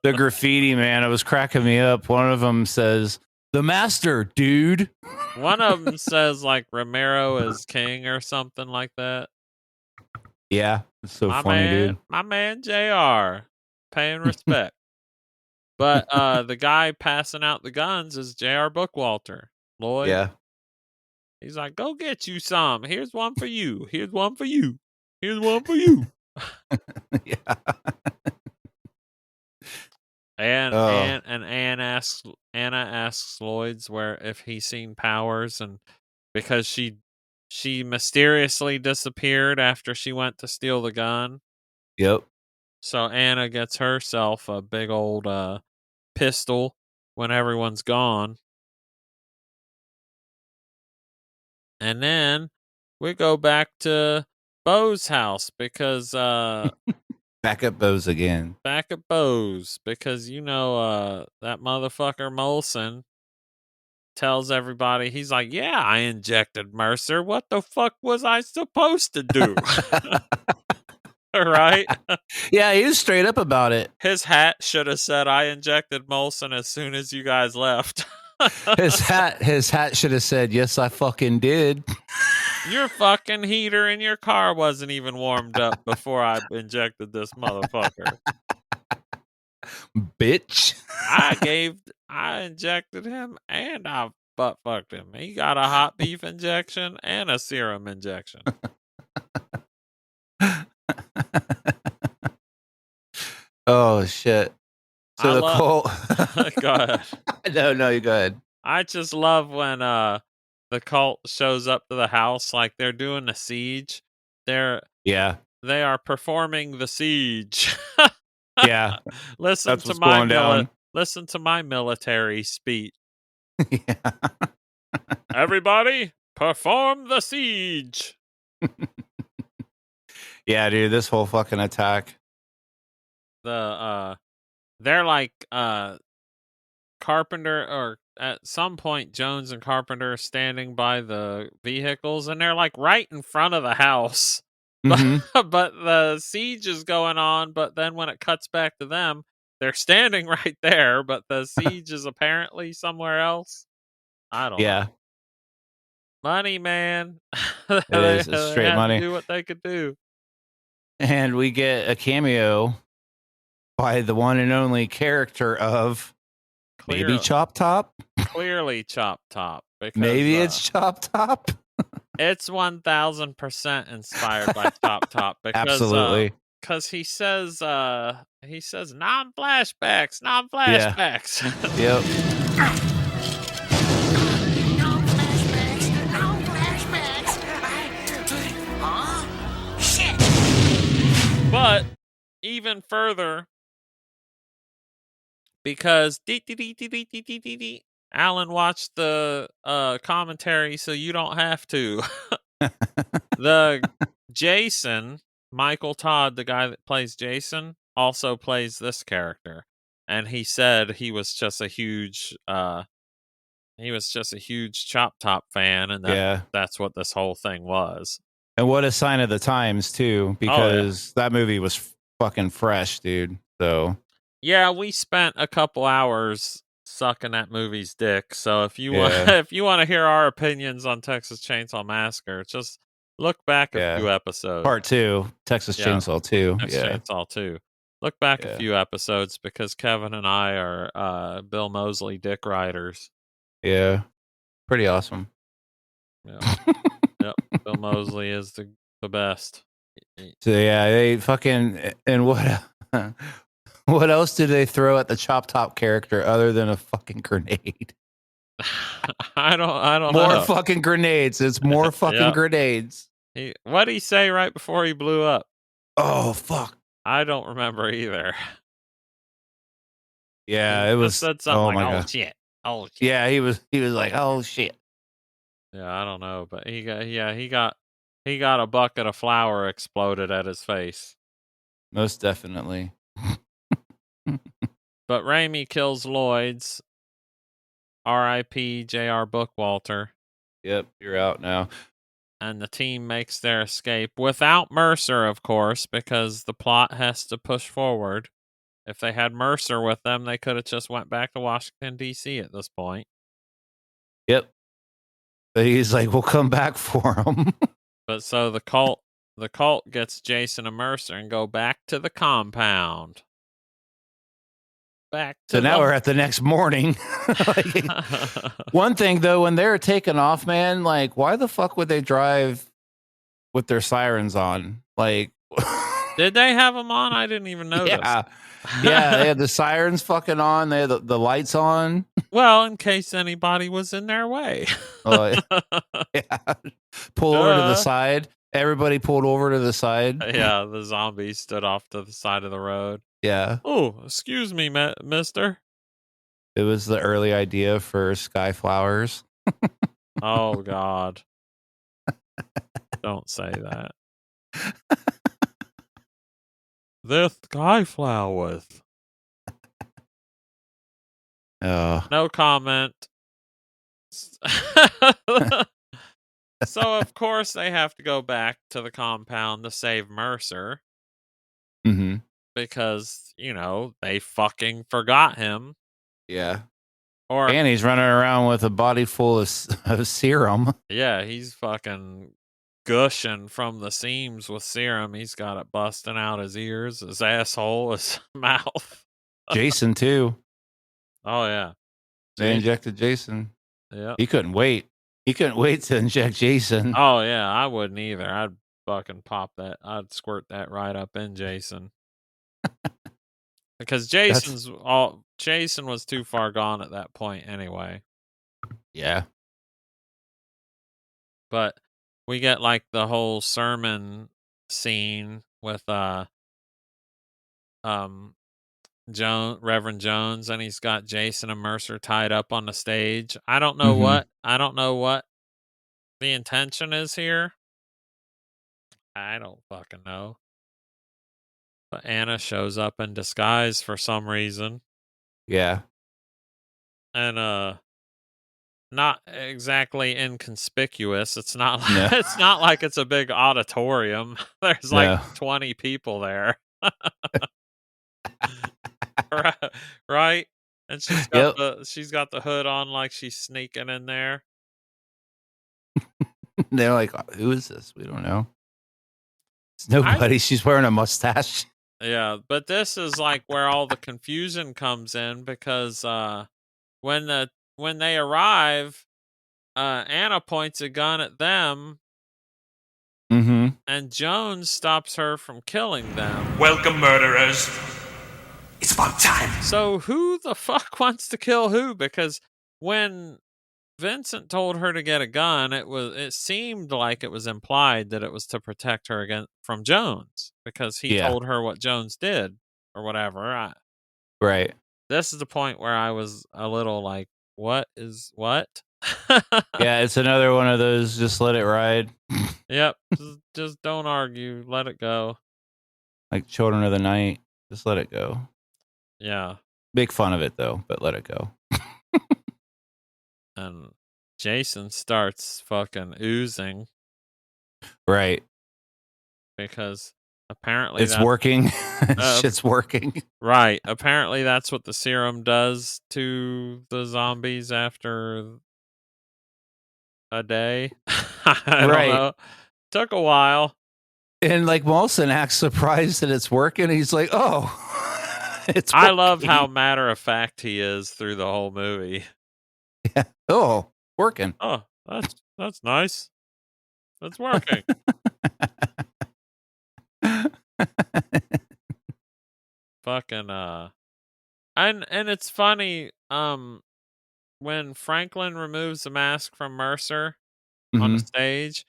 The graffiti, man, it was cracking me up. One of them says, "The master, dude." One of them says like Romero is king or something like that. Yeah, it's so funny, dude. My man JR, paying respect. But the guy passing out the guns is JR Bookwalter. Lloyd. Yeah. He's like, go get you some. Here's one for you. Here's one for you. Here's one for you. Yeah. And Anna asks Lloyd's where if he's seen Powers, and because she mysteriously disappeared after she went to steal the gun. Yep. So Anna gets herself a big old pistol when everyone's gone. And then we go back to Bo's house because back at Bo's again. Back at Bo's because that motherfucker Molson tells everybody, he's like, yeah, I injected Mercer. What the fuck was I supposed to do? Right? Yeah, he was straight up about it. His hat should have said, I injected Molson as soon as you guys left. His hat should have said, yes, I fucking did. Your fucking heater in your car wasn't even warmed up before I injected this motherfucker. Bitch. I injected him and I butt fucked him. He got a hot beef injection and a serum injection. Oh shit. So cult. Go ahead. No, you go ahead. I just love when the cult shows up to the house like they're doing a siege. They are performing the siege. Yeah. Listen to my military speech. Yeah. Everybody, perform the siege. Yeah, dude, this whole fucking attack. They're like Carpenter, or at some point Jones and Carpenter are standing by the vehicles and they're like right in front of the house. Mm-hmm. But the siege is going on, but then when it cuts back to them, they're standing right there, but the siege is apparently somewhere else. I don't know. Money, man. It is. It's straight money. Do what they could do. And we get a cameo by the one and only character of maybe Chop Top. Clearly Chop Top. Because, maybe it's Chop Top. It's 1000% inspired by Chop Top. Because, absolutely. Cause he says non-flashbacks, Yeah. non-flashbacks. Yep. No flashbacks. No flashbacks. Huh? Shit. But even further, because Alan watched the commentary, so you don't have to. The Jason, Michael Todd, the guy that plays Jason, also plays this character. And he said he was just a huge Chop Top fan, and Yeah. that's what this whole thing was. And what a sign of the times too, because that movie was fucking fresh, dude. So Yeah, we spent a couple hours sucking that movie's dick. So if you want Yeah. if you want to hear our opinions on Texas Chainsaw Massacre, just look back a Yeah. few episodes. Part 2, Texas Yeah. Chainsaw 2. Texas Yeah. Chainsaw 2. Look back a Yeah. few episodes because Kevin and I are Bill Moseley dick riders. Yeah. Pretty awesome. Yeah. Yep. Bill Moseley is the best. So yeah, they fucking and what what else did they throw at the Chop Top character other than a fucking grenade? I don't More know. fucking grenades. It's more fucking Yep. grenades. What did he say right before he blew up? Oh fuck. I don't remember either. Yeah, He it just was. said something Oh like, my "Oh god. shit, oh shit." Yeah, he was like, oh shit. Yeah, I don't know, but he got a bucket of flour exploded at his face. Most definitely. But Raimi kills Lloyd's. R.I.P. J.R. Bookwalter. Yep, you're out now. And the team makes their escape without Mercer, of course, because the plot has to push forward. If they had Mercer with them, they could have just went back to Washington, D.C. at this point. Yep. But he's like, we'll come back for him. But so the cult gets Jason and Mercer and go back to the compound. Back to So now we're at the next morning. Like, one thing though, when they're taking off, man, like why the fuck would they drive with their sirens on? Like, did they have them on? I didn't even notice. yeah, yeah, they had the sirens fucking on. They had the lights on. Well, in case anybody was in their way. Oh, yeah. Pull over to the side. Everybody pulled over to the side. Yeah, the zombies stood off to the side of the road. Yeah. Oh, excuse me, mister. It was the early idea for sky flowers. Oh, God. Don't say that. The sky flowers. Oh. No comment. So, of course, they have to go back to the compound to save Mercer. Mm-hmm. Because, they fucking forgot him. Yeah. Or and he's running around with a body full of serum. Yeah, he's fucking gushing from the seams with serum. He's got it busting out his ears, his asshole, his mouth. Jason, too. Oh, yeah. They injected Jason. Yeah. He couldn't wait. He couldn't wait to inject Jason. Oh, yeah, I wouldn't either. I'd fucking pop that. I'd squirt that right up in Jason. Because Jason was too far gone at that point anyway. Yeah. But we get like the whole sermon scene with Reverend Jones, and he's got Jason and Mercer tied up on the stage. I don't know what the intention is here. I don't fucking know. But Anna shows up in disguise for some reason. Yeah. And not exactly inconspicuous. It's not like, it's not like it's a big auditorium. There's like 20 people there. Right? And she's got the hood on like she's sneaking in there. They're like, who is this? We don't know. It's nobody. She's wearing a mustache. Yeah, but this is like where all the confusion comes in because when they arrive, Anna points a gun at them Mm-hmm. and Jones stops her from killing them. Welcome, murderers. It's about time. So who the fuck wants to kill who? Because when Vincent told her to get a gun, it seemed like it was implied that it was to protect her from Jones, because he Yeah. told her what Jones did or whatever. Right. This is the point where I was a little like, what is what? Yeah, it's another one of those just let it ride. Yep. Just don't argue. Let it go. Like Children of the Night. Just let it go. Yeah. Make fun of it though, but let it go. And Jason starts fucking oozing Right. because apparently It's working. Uh, Shit's working. right. Apparently that's what the serum does to the zombies after a day. I don't Right. know. Took a while. And like Molson acts surprised that it's working. He's like, oh, it's I love working. how matter of fact he is through the whole movie. Yeah. Oh, working. Oh, that's nice. It's working. Fucking and it's funny when Franklin removes the mask from Mercer on the Mhm. stage,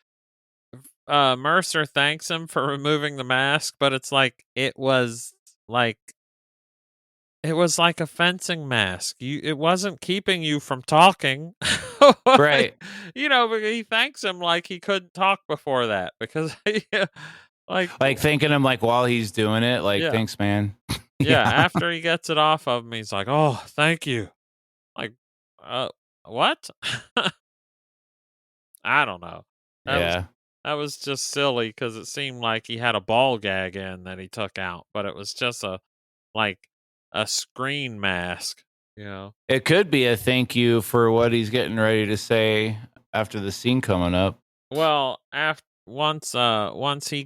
Mercer thanks him for removing the mask, but it's like it was like a fencing mask. It wasn't keeping you from talking. Right. You know, but he thanks him like he couldn't talk before that because Like thanking him like while he's doing it. Like, Yeah. thanks, man. yeah, after he gets it off of him, he's like, "Oh, thank you." Like, what? I don't know. Yeah. That was just silly because it seemed like he had a ball gag in that he took out, but it was just like a screen mask, you know. It could be a thank you for what he's getting ready to say after the scene coming up. Well, after once he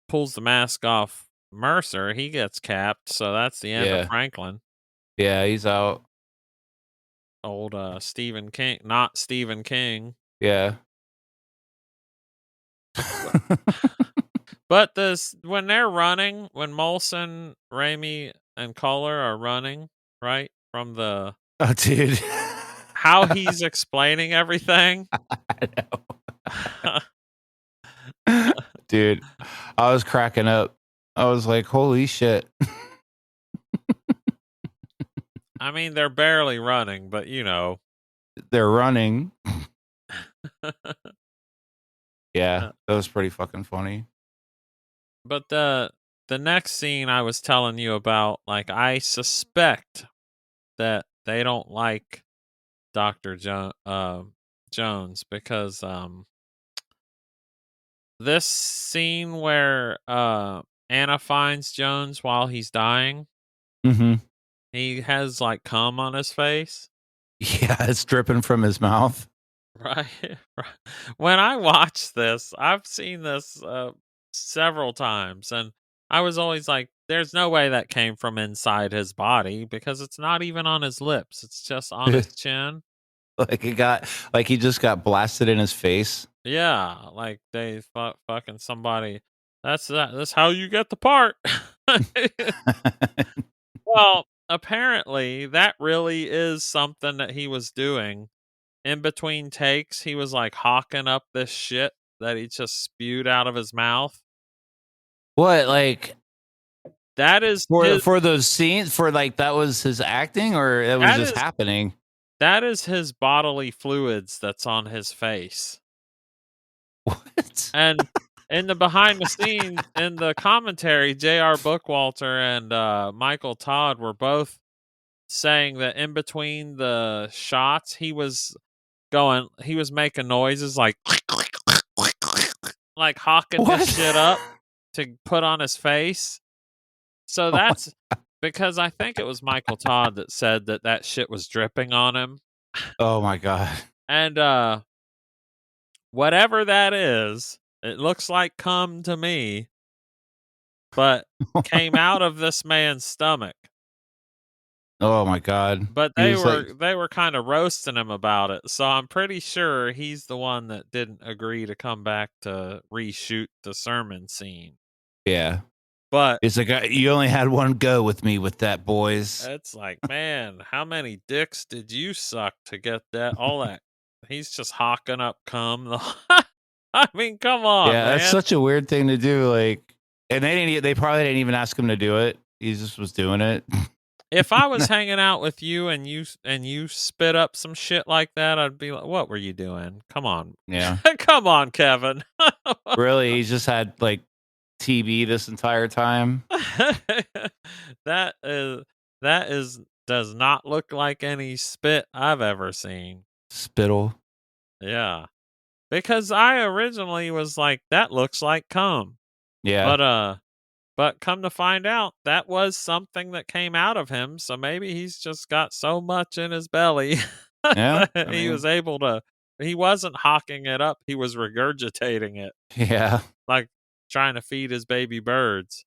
pulls the mask off Mercer, he gets capped, so that's the end Yeah. of Franklin. Yeah, he's out. Old Stephen King, not Stephen King. Yeah. But when they're running, when Molson, Raimi, and Culler are running, right? From the Oh, dude. how he's explaining everything. I know. Dude, I was cracking up. I was like, holy shit. I mean, they're barely running, but you know. They're running. Yeah, that was pretty fucking funny. But the next scene I was telling you about, like, I suspect that they don't like Dr. Jones because this scene where Anna finds Jones while he's dying, Mm-hmm. he has like cum on his face. Yeah, it's dripping from his mouth. Right. When I watch this, I've seen this several times, and I was always like, there's no way that came from inside his body because it's not even on his lips. It's just on his chin. Like he just got blasted in his face. Yeah, like they fucking somebody. That's how you get the part. Well, apparently that really is something that he was doing. In between takes, he was like hawking up this shit that he just spewed out of his mouth. What, like That is for those scenes, for like that was his acting, or it was That just is- happening? that is his bodily fluids that's on his face. What? And in the behind the scenes, in the commentary, J.R. Bookwalter and Michael Todd were both saying that in between the shots, he was making noises like hawking What? this shit up to put on his face. So that's because I think it was Michael Todd that said that shit was dripping on him. Oh my god. And whatever that is, it looks like cum to me, but came out of this man's stomach. Oh my god! But He they was were kind of roasting him about it. So I'm pretty sure he's the one that didn't agree to come back to reshoot the sermon scene. yeah. But It's like you only had one go with me with that, boys. it's like, man, how many dicks did you suck to get that? All that. He's just hawking up cum. I mean, come on, Yeah, that's man. such a weird thing to do. Like, and they probably didn't even ask him to do it. He just was doing it. If I was hanging out with you and you spit up some shit like that, I'd be like, "What were you doing? Come on, Yeah, come on, Kevin." really. He just had like TB this entire time. that is does not look like any spit I've ever seen. Spittle. Yeah, because I originally was like, "That looks like cum," Yeah, but come to find out, that was something that came out of him. So maybe he's just got so much in his belly yeah. that I he mean, was able to. He wasn't hawking it up; he was regurgitating it, yeah. like trying to feed his baby birds.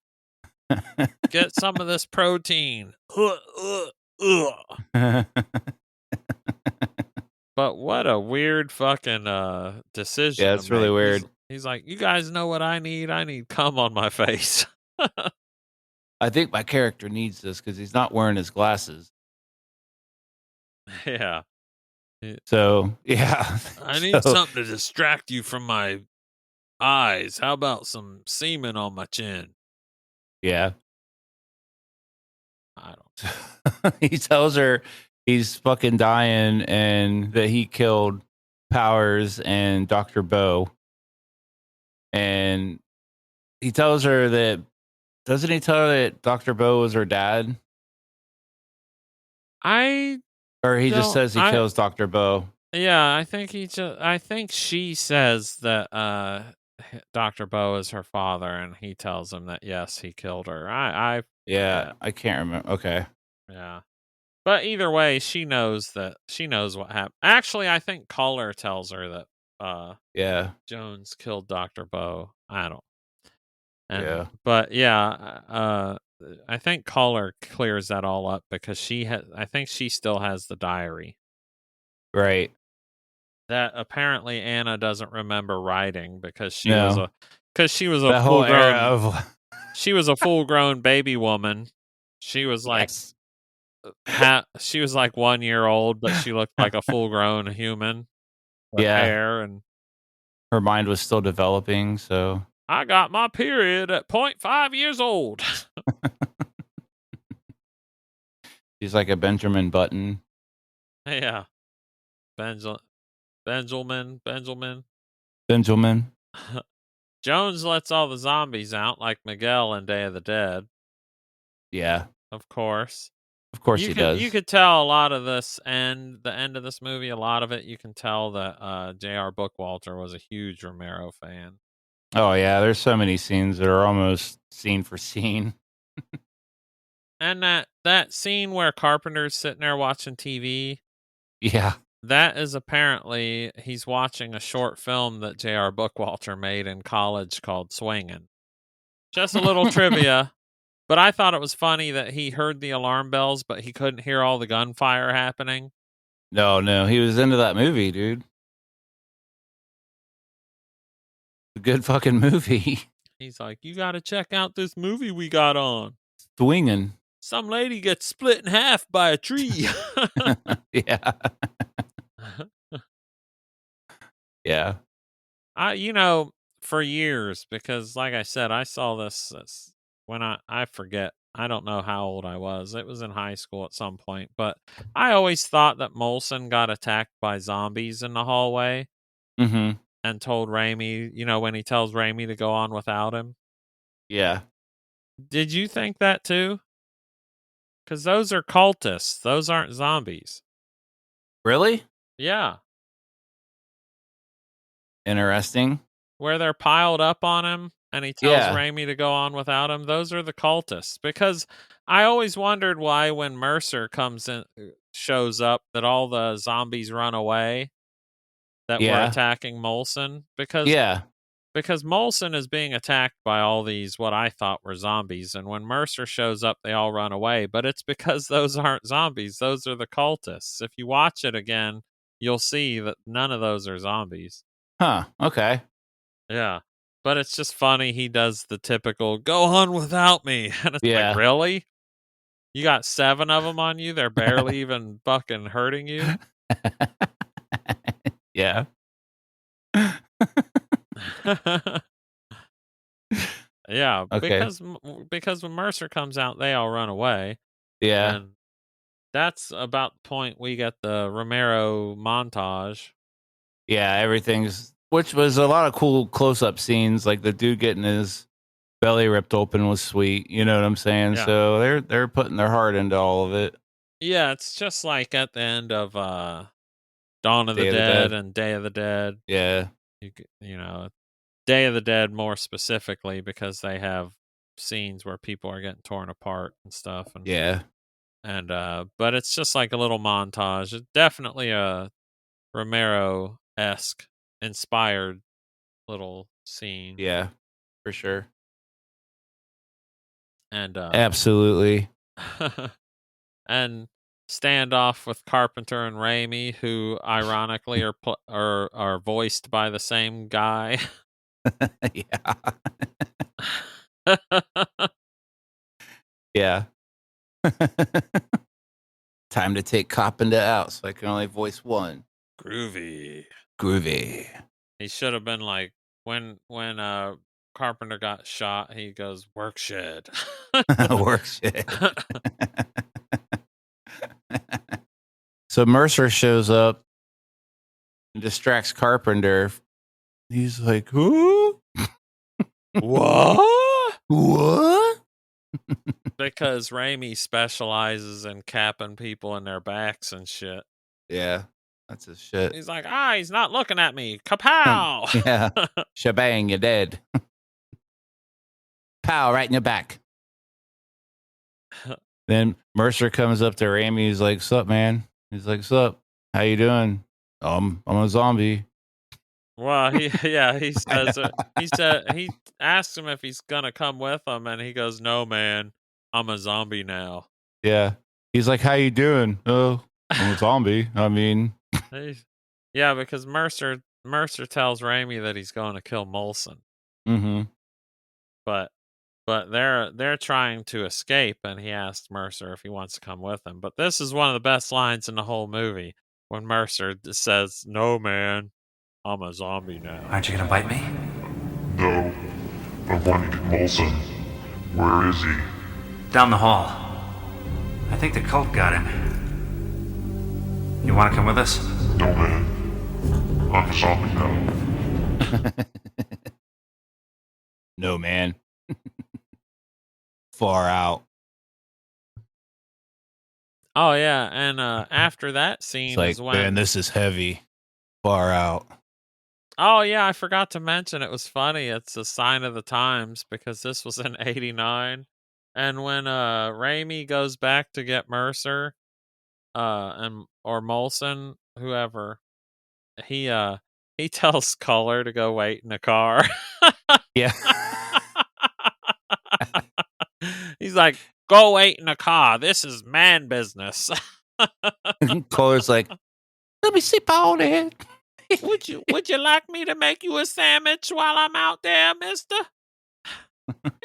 Get some of this protein. But what a weird fucking decision Yeah, to it's really make. weird. He's like, you guys know what I need? I need cum on my face. I think my character needs this because he's not wearing his glasses. Yeah. So yeah, I need So, something to distract you from my eyes. How about some semen on my chin? yeah. I don't. He tells her he's fucking dying and that he killed Powers and Dr. Bo. And he tells her that, doesn't he tell her that Dr. Bo was her dad? I Or he just don't. says he kills Dr. Bo. Yeah, I think she says that Dr. Bo is her father, and he tells him that yes, he killed her. I Yeah, forget. I can't remember. Okay. Yeah. But either way, she knows what happened. Actually, I think Caller tells her that Yeah. Jones killed Dr. Bo. I don't. Yeah. But yeah, I think Caller clears that all up because I think she still has the diary Right. that apparently Anna doesn't remember writing because she was No. a That whole era of she was a full grown baby woman. She was like yes. she was like 1 year old, but she looked like a full grown human with Yeah. hair, and Her mind was still developing, so I got my period at 0.5 years old. she's like a Benjamin Button. Yeah. Benjamin. Benjamin. Jones lets all the zombies out like Miguel in Day of the Dead, Yeah. of course. Of course he does. You could tell a lot of this and the end of this movie, a lot of it, you can tell that J.R. Bookwalter was a huge Romero fan. Oh yeah, there's so many scenes that are almost scene for scene. And that scene where Carpenter's sitting there watching TV, Yeah. that is apparently he's watching a short film that J.R. Bookwalter made in college called Swingin'. Just a little trivia. But I thought it was funny that he heard the alarm bells, but he couldn't hear all the gunfire happening. No, he was into that movie, dude. A good fucking movie. He's like, you got to check out this movie we got on. Swinging. Some lady gets split in half by a tree. Yeah. Yeah. For years, because like I said, I saw this when I forget. I don't know how old I was. It was in high school at some point, but I always thought that Molson got attacked by zombies in the hallway Mm-hmm. and told Raimi, when he tells Raimi to go on without him. Yeah. Did you think that too? Because those are cultists. Those aren't zombies. Really? Yeah. Interesting. Where they're piled up on him and he tells Yeah. Raimi to go on without him. Those are the cultists. Because I always wondered why when Mercer shows up, that all the zombies run away that were Yeah. attacking Molson. Because Yeah. because Molson is being attacked by all these what I thought were zombies, and when Mercer shows up, they all run away. But it's because those aren't zombies; those are the cultists. If you watch it again, you'll see that none of those are zombies. Huh. Okay. Yeah, but it's just funny. He does the typical "go on without me," and it's Yeah. like, really? You got 7 of them on you? They're barely even fucking hurting you. Yeah. Yeah, Okay. because when Mercer comes out, they all run away, Yeah. and that's about the point we get the Romero montage. Yeah. Everything's, which was a lot of cool close-up scenes, like the dude getting his belly ripped open was sweet. You know what I'm saying? Yeah. So they're putting their heart into all of it. Yeah, it's just like at the end of Dawn of the Day of the Dead Dead. and Day of the Dead. Yeah. You know, Day of the Dead more specifically because they have scenes where people are getting torn apart and stuff, Yeah. and but it's just like a little montage. It's definitely a Romero-esque inspired little scene. Yeah. For sure. And Absolutely. and standoff with Carpenter and Raimi, who ironically are voiced by the same guy. Yeah. Yeah. Time to take Carpenter out, so I can only voice one. Groovy. Groovy. He should have been like when Carpenter got shot, he goes, "Work shed." Work shit. So Mercer shows up and distracts Carpenter. He's like, "Who? What? What?" Because Raimi specializes in capping people in their backs and shit. Yeah, that's his shit. He's like, he's not looking at me. Kapow! Yeah, shebang, you're dead. Pow, right in your back. Then Mercer comes up to Raimi. He's like, "Sup, man?" He's like, "Sup? How you doing?" I'm a zombie." Well, he says he asks him if he's gonna come with him, and he goes, "No, man, I'm a zombie now." Yeah. He's like, "How you doing?" "Oh, I'm a zombie." I mean, Yeah, because Mercer tells Raimi that he's going to kill Molson, mm-hmm. but they're trying to escape, and he asks Mercer if he wants to come with him. But this is one of the best lines in the whole movie when Mercer says, "No, man, I'm a zombie now." Aren't you gonna bite me? No, I want to get Molson. Where is he? Down the hall. I think the cult got him. You want to come with us? No, man. I'm a zombie now. No, man. Far out. Oh yeah, and after that scene It's like, is when "Man, this is heavy. Far out." Oh yeah, I forgot to mention it was funny. It's a sign of the times because this was in '89, and when Raimi goes back to get Mercer, and or Molson, whoever, he tells Culler to go wait in the car. Yeah. He's like, "Go wait in the car. This is man business." Coller's like, "Let me sip on it." Would you like me to make you a sandwich while I'm out there, mister?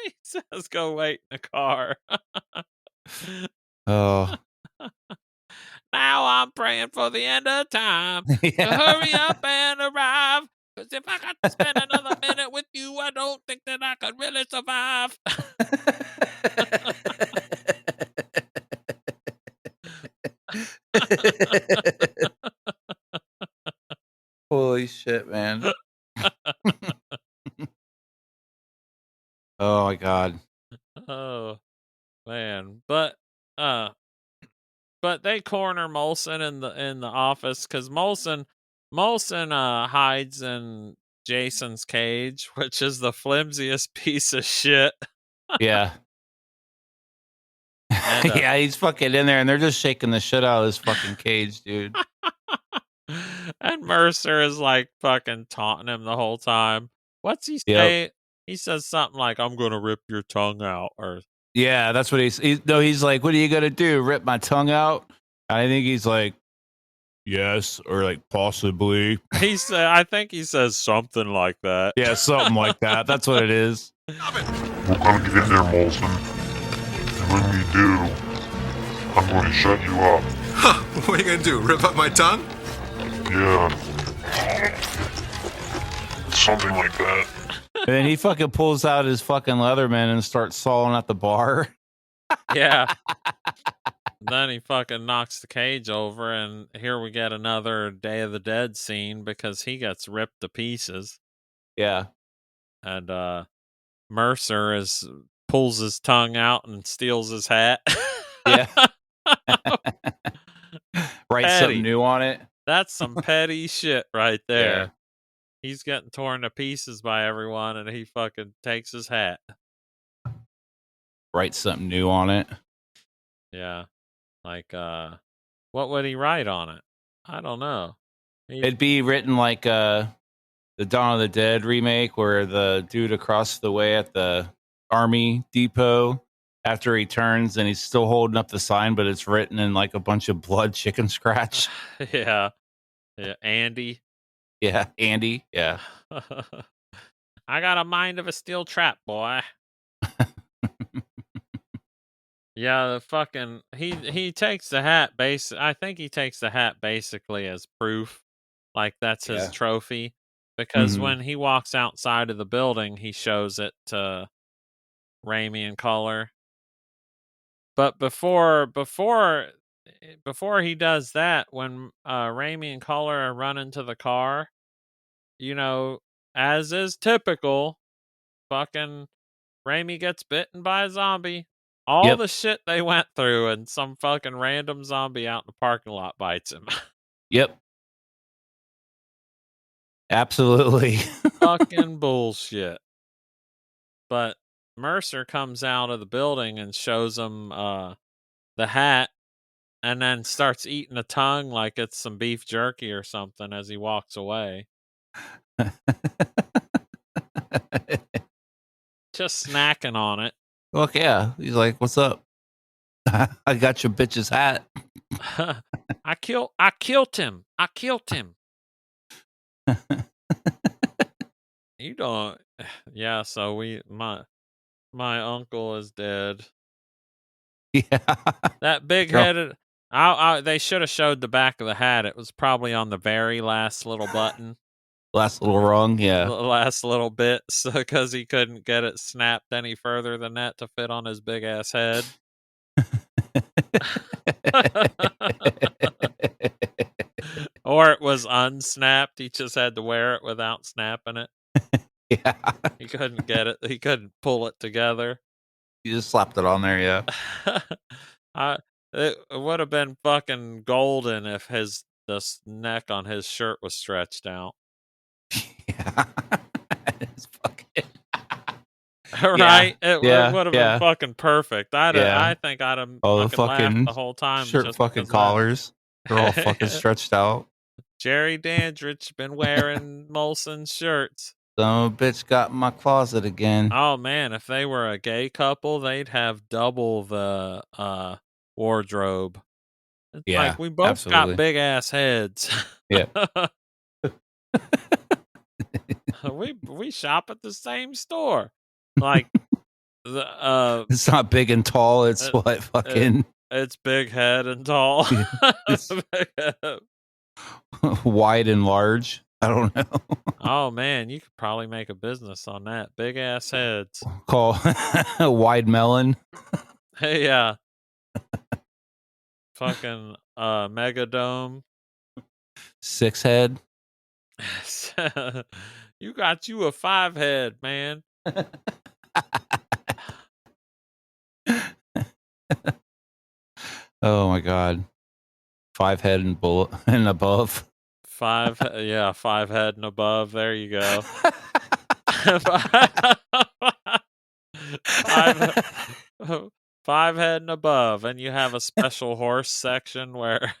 He says, "Go wait in the car." Oh. Now I'm praying for the end of time. Yeah. To hurry up and arrive. Because if I got to spend another minute with you, I don't think that I could really survive. Holy shit, man. Oh my god. Oh man, but they corner Molson in the office because Molson hides in Jason's cage, which is the flimsiest piece of shit. Yeah. And, Yeah, he's fucking in there and they're just shaking the shit out of this fucking cage, dude. And Mercer is like fucking taunting him the whole time. What's he Yep. say? He says something like, "I'm gonna rip your tongue out," or Yeah, that's what he's like, what are you gonna do? Rip my tongue out? I think he's like, yes, or like possibly. he said. I think he says something like that. Yeah, something like that. That's what it is. We're gonna get in there, Molson. And when we do, I'm going to shut you up. Huh, what are you gonna do, rip up my tongue? Yeah. Something like that. And then he fucking pulls out his fucking Leatherman and starts sawing at the bar. Yeah. Then he fucking knocks the cage over, and here we get another Day of the Dead scene because he gets ripped to pieces. Yeah. And Mercer pulls his tongue out and steals his hat. Yeah. Write Petty. something new on it. That's some petty shit right there. Yeah. He's getting torn to pieces by everyone, and he fucking takes his hat. Write something new on it. Yeah. Like, what would he write on it? I don't know. It'd be written like the Dawn of the Dead remake, where the dude across the way at the army depot, after he turns and he's still holding up the sign, but it's written in like a bunch of blood chicken scratch. Yeah. Yeah. Andy. Yeah, Andy. Yeah. I got a mind of a steel trap, boy. Yeah, the fucking he takes the hat I think he takes the hat basically as proof. Like that's his Yeah. trophy. Because Mhm. when he walks outside of the building, he shows it to Raimi and Color. But before he does that, when Raimi and Color run into the car, you know, as is typical, fucking Raimi gets bitten by a zombie. All Yep. the shit they went through, and some fucking random zombie out in the parking lot bites him. Yep. Absolutely. Fucking bullshit. But Mercer comes out of the building and shows him the hat, and then starts eating a tongue like it's some beef jerky or something as he walks away. Just snacking on it. Look, yeah. He's like, what's up? I got your bitch's hat. I killed him. I killed him. You don't. Yeah, so my uncle is dead. Yeah. That big headed. They should have showed the back of the hat. It was probably on the very last little button. Last little rung. The Yeah. last little bit, because he couldn't get it snapped any further than that to fit on his big ass head. Or it was unsnapped. He just had to wear it without snapping it. Yeah. He couldn't get it. He couldn't pull it together. You just slapped it on there. Yeah. It would have been fucking golden if the neck on his shirt was stretched out. Yeah. It's fucking. Right? It Yeah, would have yeah. been fucking perfect. Yeah. I think I'd have Oh, the fucking laughed fucking the whole time. shirt just fucking because of that. collars. They're all fucking stretched out. Jerry Dandridge been wearing Molson's shirts. Some of a bitch got in my closet again. Oh man, if they were a gay couple, they'd have double the wardrobe. It's Yeah, like we both absolutely. got big ass heads. Yeah. we shop at the same store. Like the It's not big and tall. It's what fucking it's big head and tall. It's wide and large. I don't know. Oh man, you could probably make a business on that. Big ass heads. Call wide melon. Yeah. Fucking megadome. 6 head. You got you a 5 head, man. Oh my god. 5 head and bullet and above. 5 head and above. There you go. Five head and above, and you have a special horse section where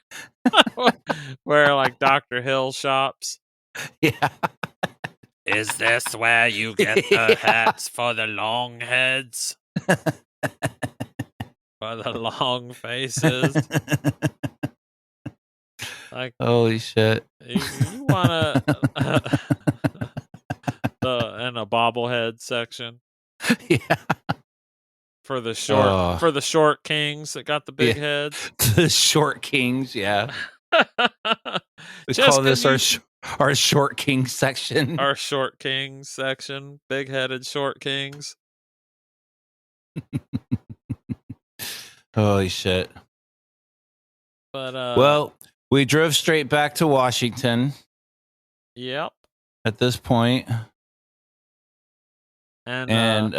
like Dr. Hill shops. Yeah. Is this where you get the Yeah. hats for the long heads? For the long faces? Like, Holy shit. you wanna in a bobblehead section Yeah. for the Oh. short kings that got the big heads. The short kings, yeah. We Just call this 'cause our short king section. our short kings section, big-headed short kings. Holy shit. But well, we drove straight back to Washington yep. at this point. And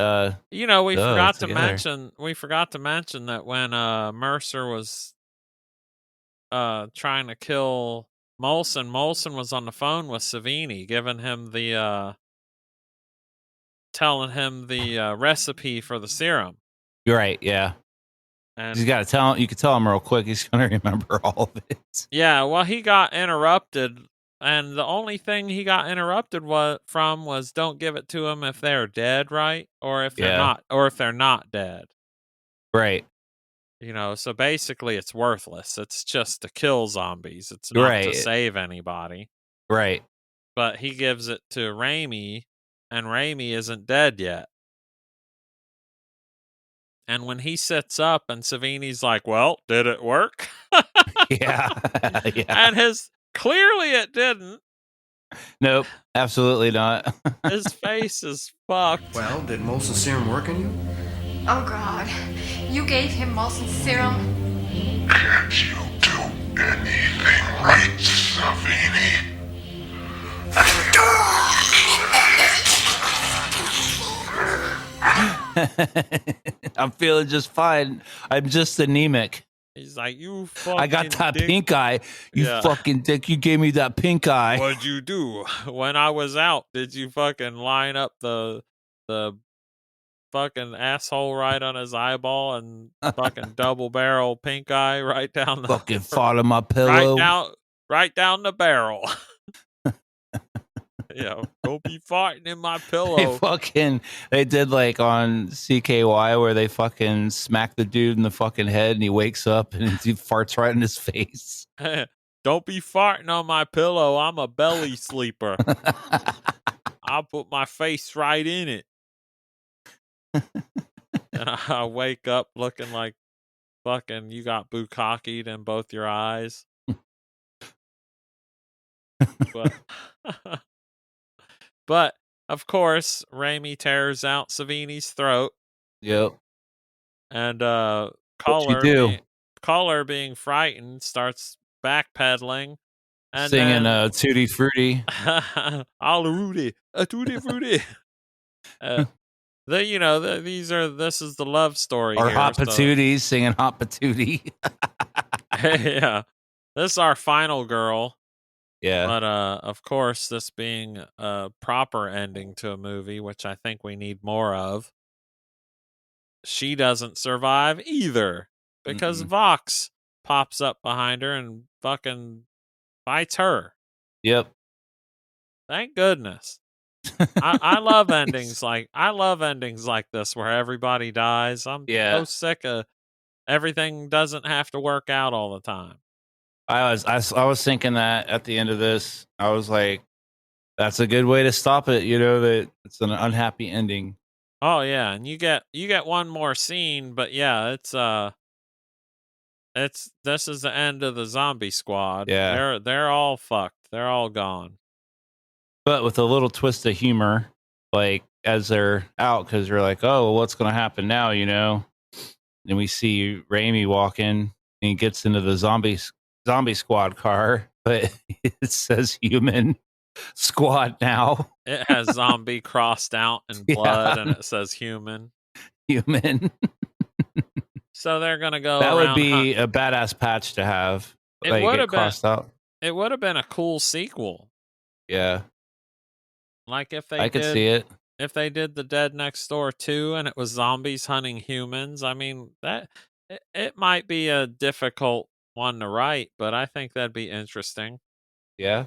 you know, we oh, forgot together. to mention that when Mercer was trying to kill Molson was on the phone with Savini, giving him the telling him the recipe for the serum. You're right, yeah. And You got to tell him. You can tell him real quick. He's going to remember all of it. yeah, well, he got interrupted, and the only thing he got interrupted from was don't give it to him if they're dead, right? Or if they're not dead. Right. You know, so basically it's worthless. It's just to kill zombies. It's not to save anybody. Right. But he gives it to Raimi, and Raimi isn't dead yet. And when he sits up and Savini's like, well, did it work? Yeah. Yeah. And clearly it didn't. Nope. Absolutely not. His face is fucked. Well, did Molson's serum work on you? Oh, God. You gave him Molson's serum? Can't you do anything right, Savini? I'm feeling just fine. I'm just anemic. He's like, you fucking I got that dick. pink eye. You fucking dick. You gave me that pink eye. What'd you do? When I was out, did you fucking line up the fucking asshole right on his eyeball and fucking double barrel pink eye right down the fucking fought on my pillow. Right down the barrel. Yeah, don't be farting in my pillow. They did like on CKY where they fucking smack the dude in the fucking head and he wakes up and he farts right in his face. Don't be farting on my pillow. I'm a belly sleeper. I'll put my face right in it. And I wake up looking like fucking you got bukkakied in both your eyes. But of course, Raimi tears out Savini's throat. Yep. And Caller being frightened starts backpedaling and singing Tutti Frutti. All Rudy, a Tutti Frutti. This is the love story. Or here, Hot Patooties singing Hot Patootie. Yeah. This is our final girl. Yeah. But of course, this being a proper ending to a movie, which I think we need more of, she doesn't survive either because Vox pops up behind her and fucking bites her. Yep. Thank goodness. I love endings like this where everybody dies. I'm so sick of everything doesn't have to work out all the time. I was thinking that at the end of this, I was like, that's a good way to stop it. You know, that it's an unhappy ending. Oh yeah, and you get one more scene, but yeah, this is the end of the zombie squad. Yeah, they're all fucked. They're all gone. But with a little twist of humor, like as they're out, because you're like, oh, well, what's going to happen now? You know, and we see Raimi walk in, and he gets into the zombie squad car, but it says human squad now. It has zombie crossed out in blood, and it says human. So they're gonna go. That would be a badass patch to have. It would have crossed out. It would have been a cool sequel. Yeah, like if I could see it. If they did the Dead Next Door 2 and it was zombies hunting humans, I mean that it might be a difficult one to write, but I think that'd be interesting. Yeah,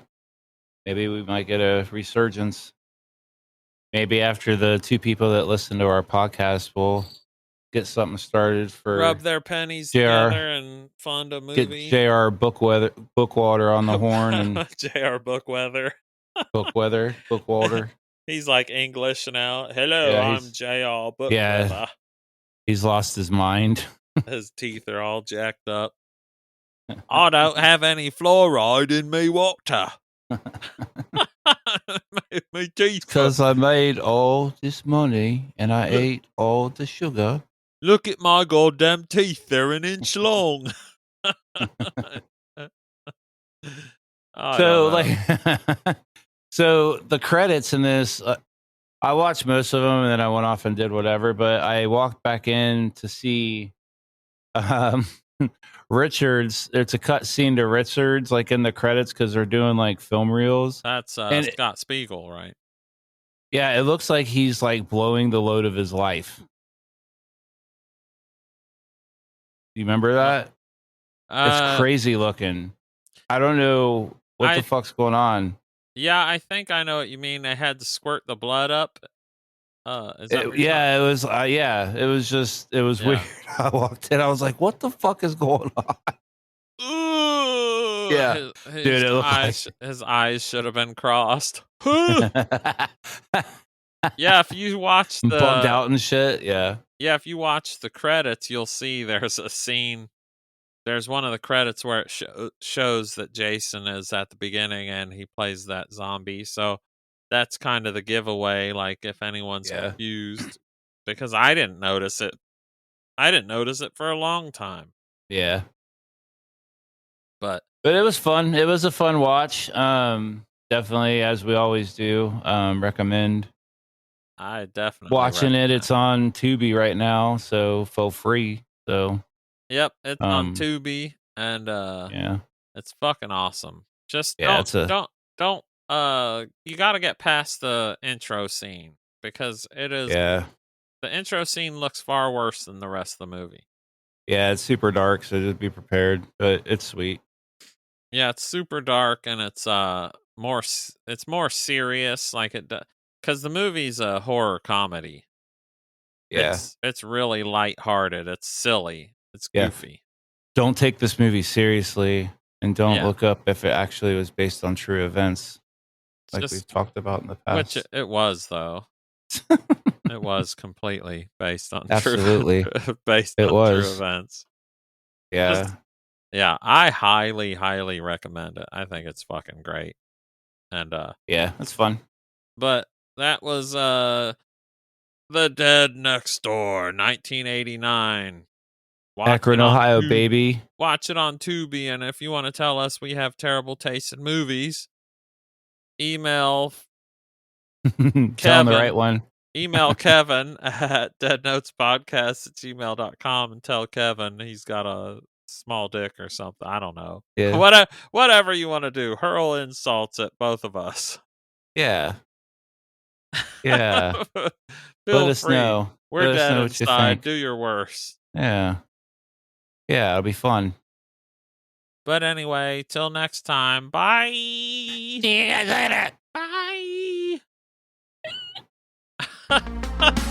maybe we might get a resurgence. maybe after the 2 people that listen to our podcast, we'll get something started for Rub their pennies JR. together and fund a Get movie. JR Bookwalter on the horn and JR Bookweather. Bookwalter. He's like English now. Hello, Yeah, I'm JR Bookweather. Yeah, he's lost his mind. His teeth are all jacked up. I don't have any fluoride in me water. My teeth. Because I made all this money and I ate all the sugar. Look at my goddamn teeth. They're an inch long. So the credits in this, I watched most of them and then I went off and did whatever, but I walked back in to see Richards. It's a cut scene to Richards, like in the credits, because they're doing like film reels. That's Scott Spiegel, right? Yeah, it looks like he's like blowing the load of his life. Do you remember that? It's crazy looking. I don't know what the fuck's going on. Yeah, I think I know what you mean. They had to squirt the blood up. Is that what it was. It was just. It was weird. I walked in. I was like, "What the fuck is going on?" Yeah, dude, it looked his eyes should have been crossed. Yeah, if you watch the bugged out and shit. Yeah, if you watch the credits, you'll see there's a scene. There's one of the credits where it shows that Jason is at the beginning and he plays that zombie. So that's kind of the giveaway. Like if anyone's confused, because I didn't notice it. I didn't notice it for a long time. Yeah, but it was fun. It was a fun watch. Definitely, as we always do. Recommend. I definitely watching it. It's on Tubi right now, so for free. So. Yep, it's on Tubi, and it's fucking awesome. Just don't. You got to get past the intro scene because it is. Yeah. The intro scene looks far worse than the rest of the movie. Yeah, it's super dark, so just be prepared. But it's sweet. Yeah, it's super dark, and it's more serious, like it does, because the movie's a horror comedy. Yeah, it's really lighthearted. It's silly. It's goofy. Don't take this movie seriously, and don't look up if it actually was based on true events, like we've talked about in the past. Which it was, though. It was completely based on absolutely true events. Yeah, I highly, highly recommend it. I think it's fucking great, and yeah, it's fun. But that was The Dead Next Door, 1989. Akron, Ohio, baby. Watch it on Tubi, and if you want to tell us we have terrible taste in movies, email Kevin. Tell him the right one. Email Kevin at deadnotespodcast@gmail.com and tell Kevin he's got a small dick or something. I don't know. Yeah. Whatever you want to do. Hurl insults at both of us. Yeah. Yeah. Feel Let us free. know. We're Let us dead know what you inside. think. Do your worst. Yeah. Yeah, it'll be fun. But anyway, till next time. Bye. See you guys later. Bye.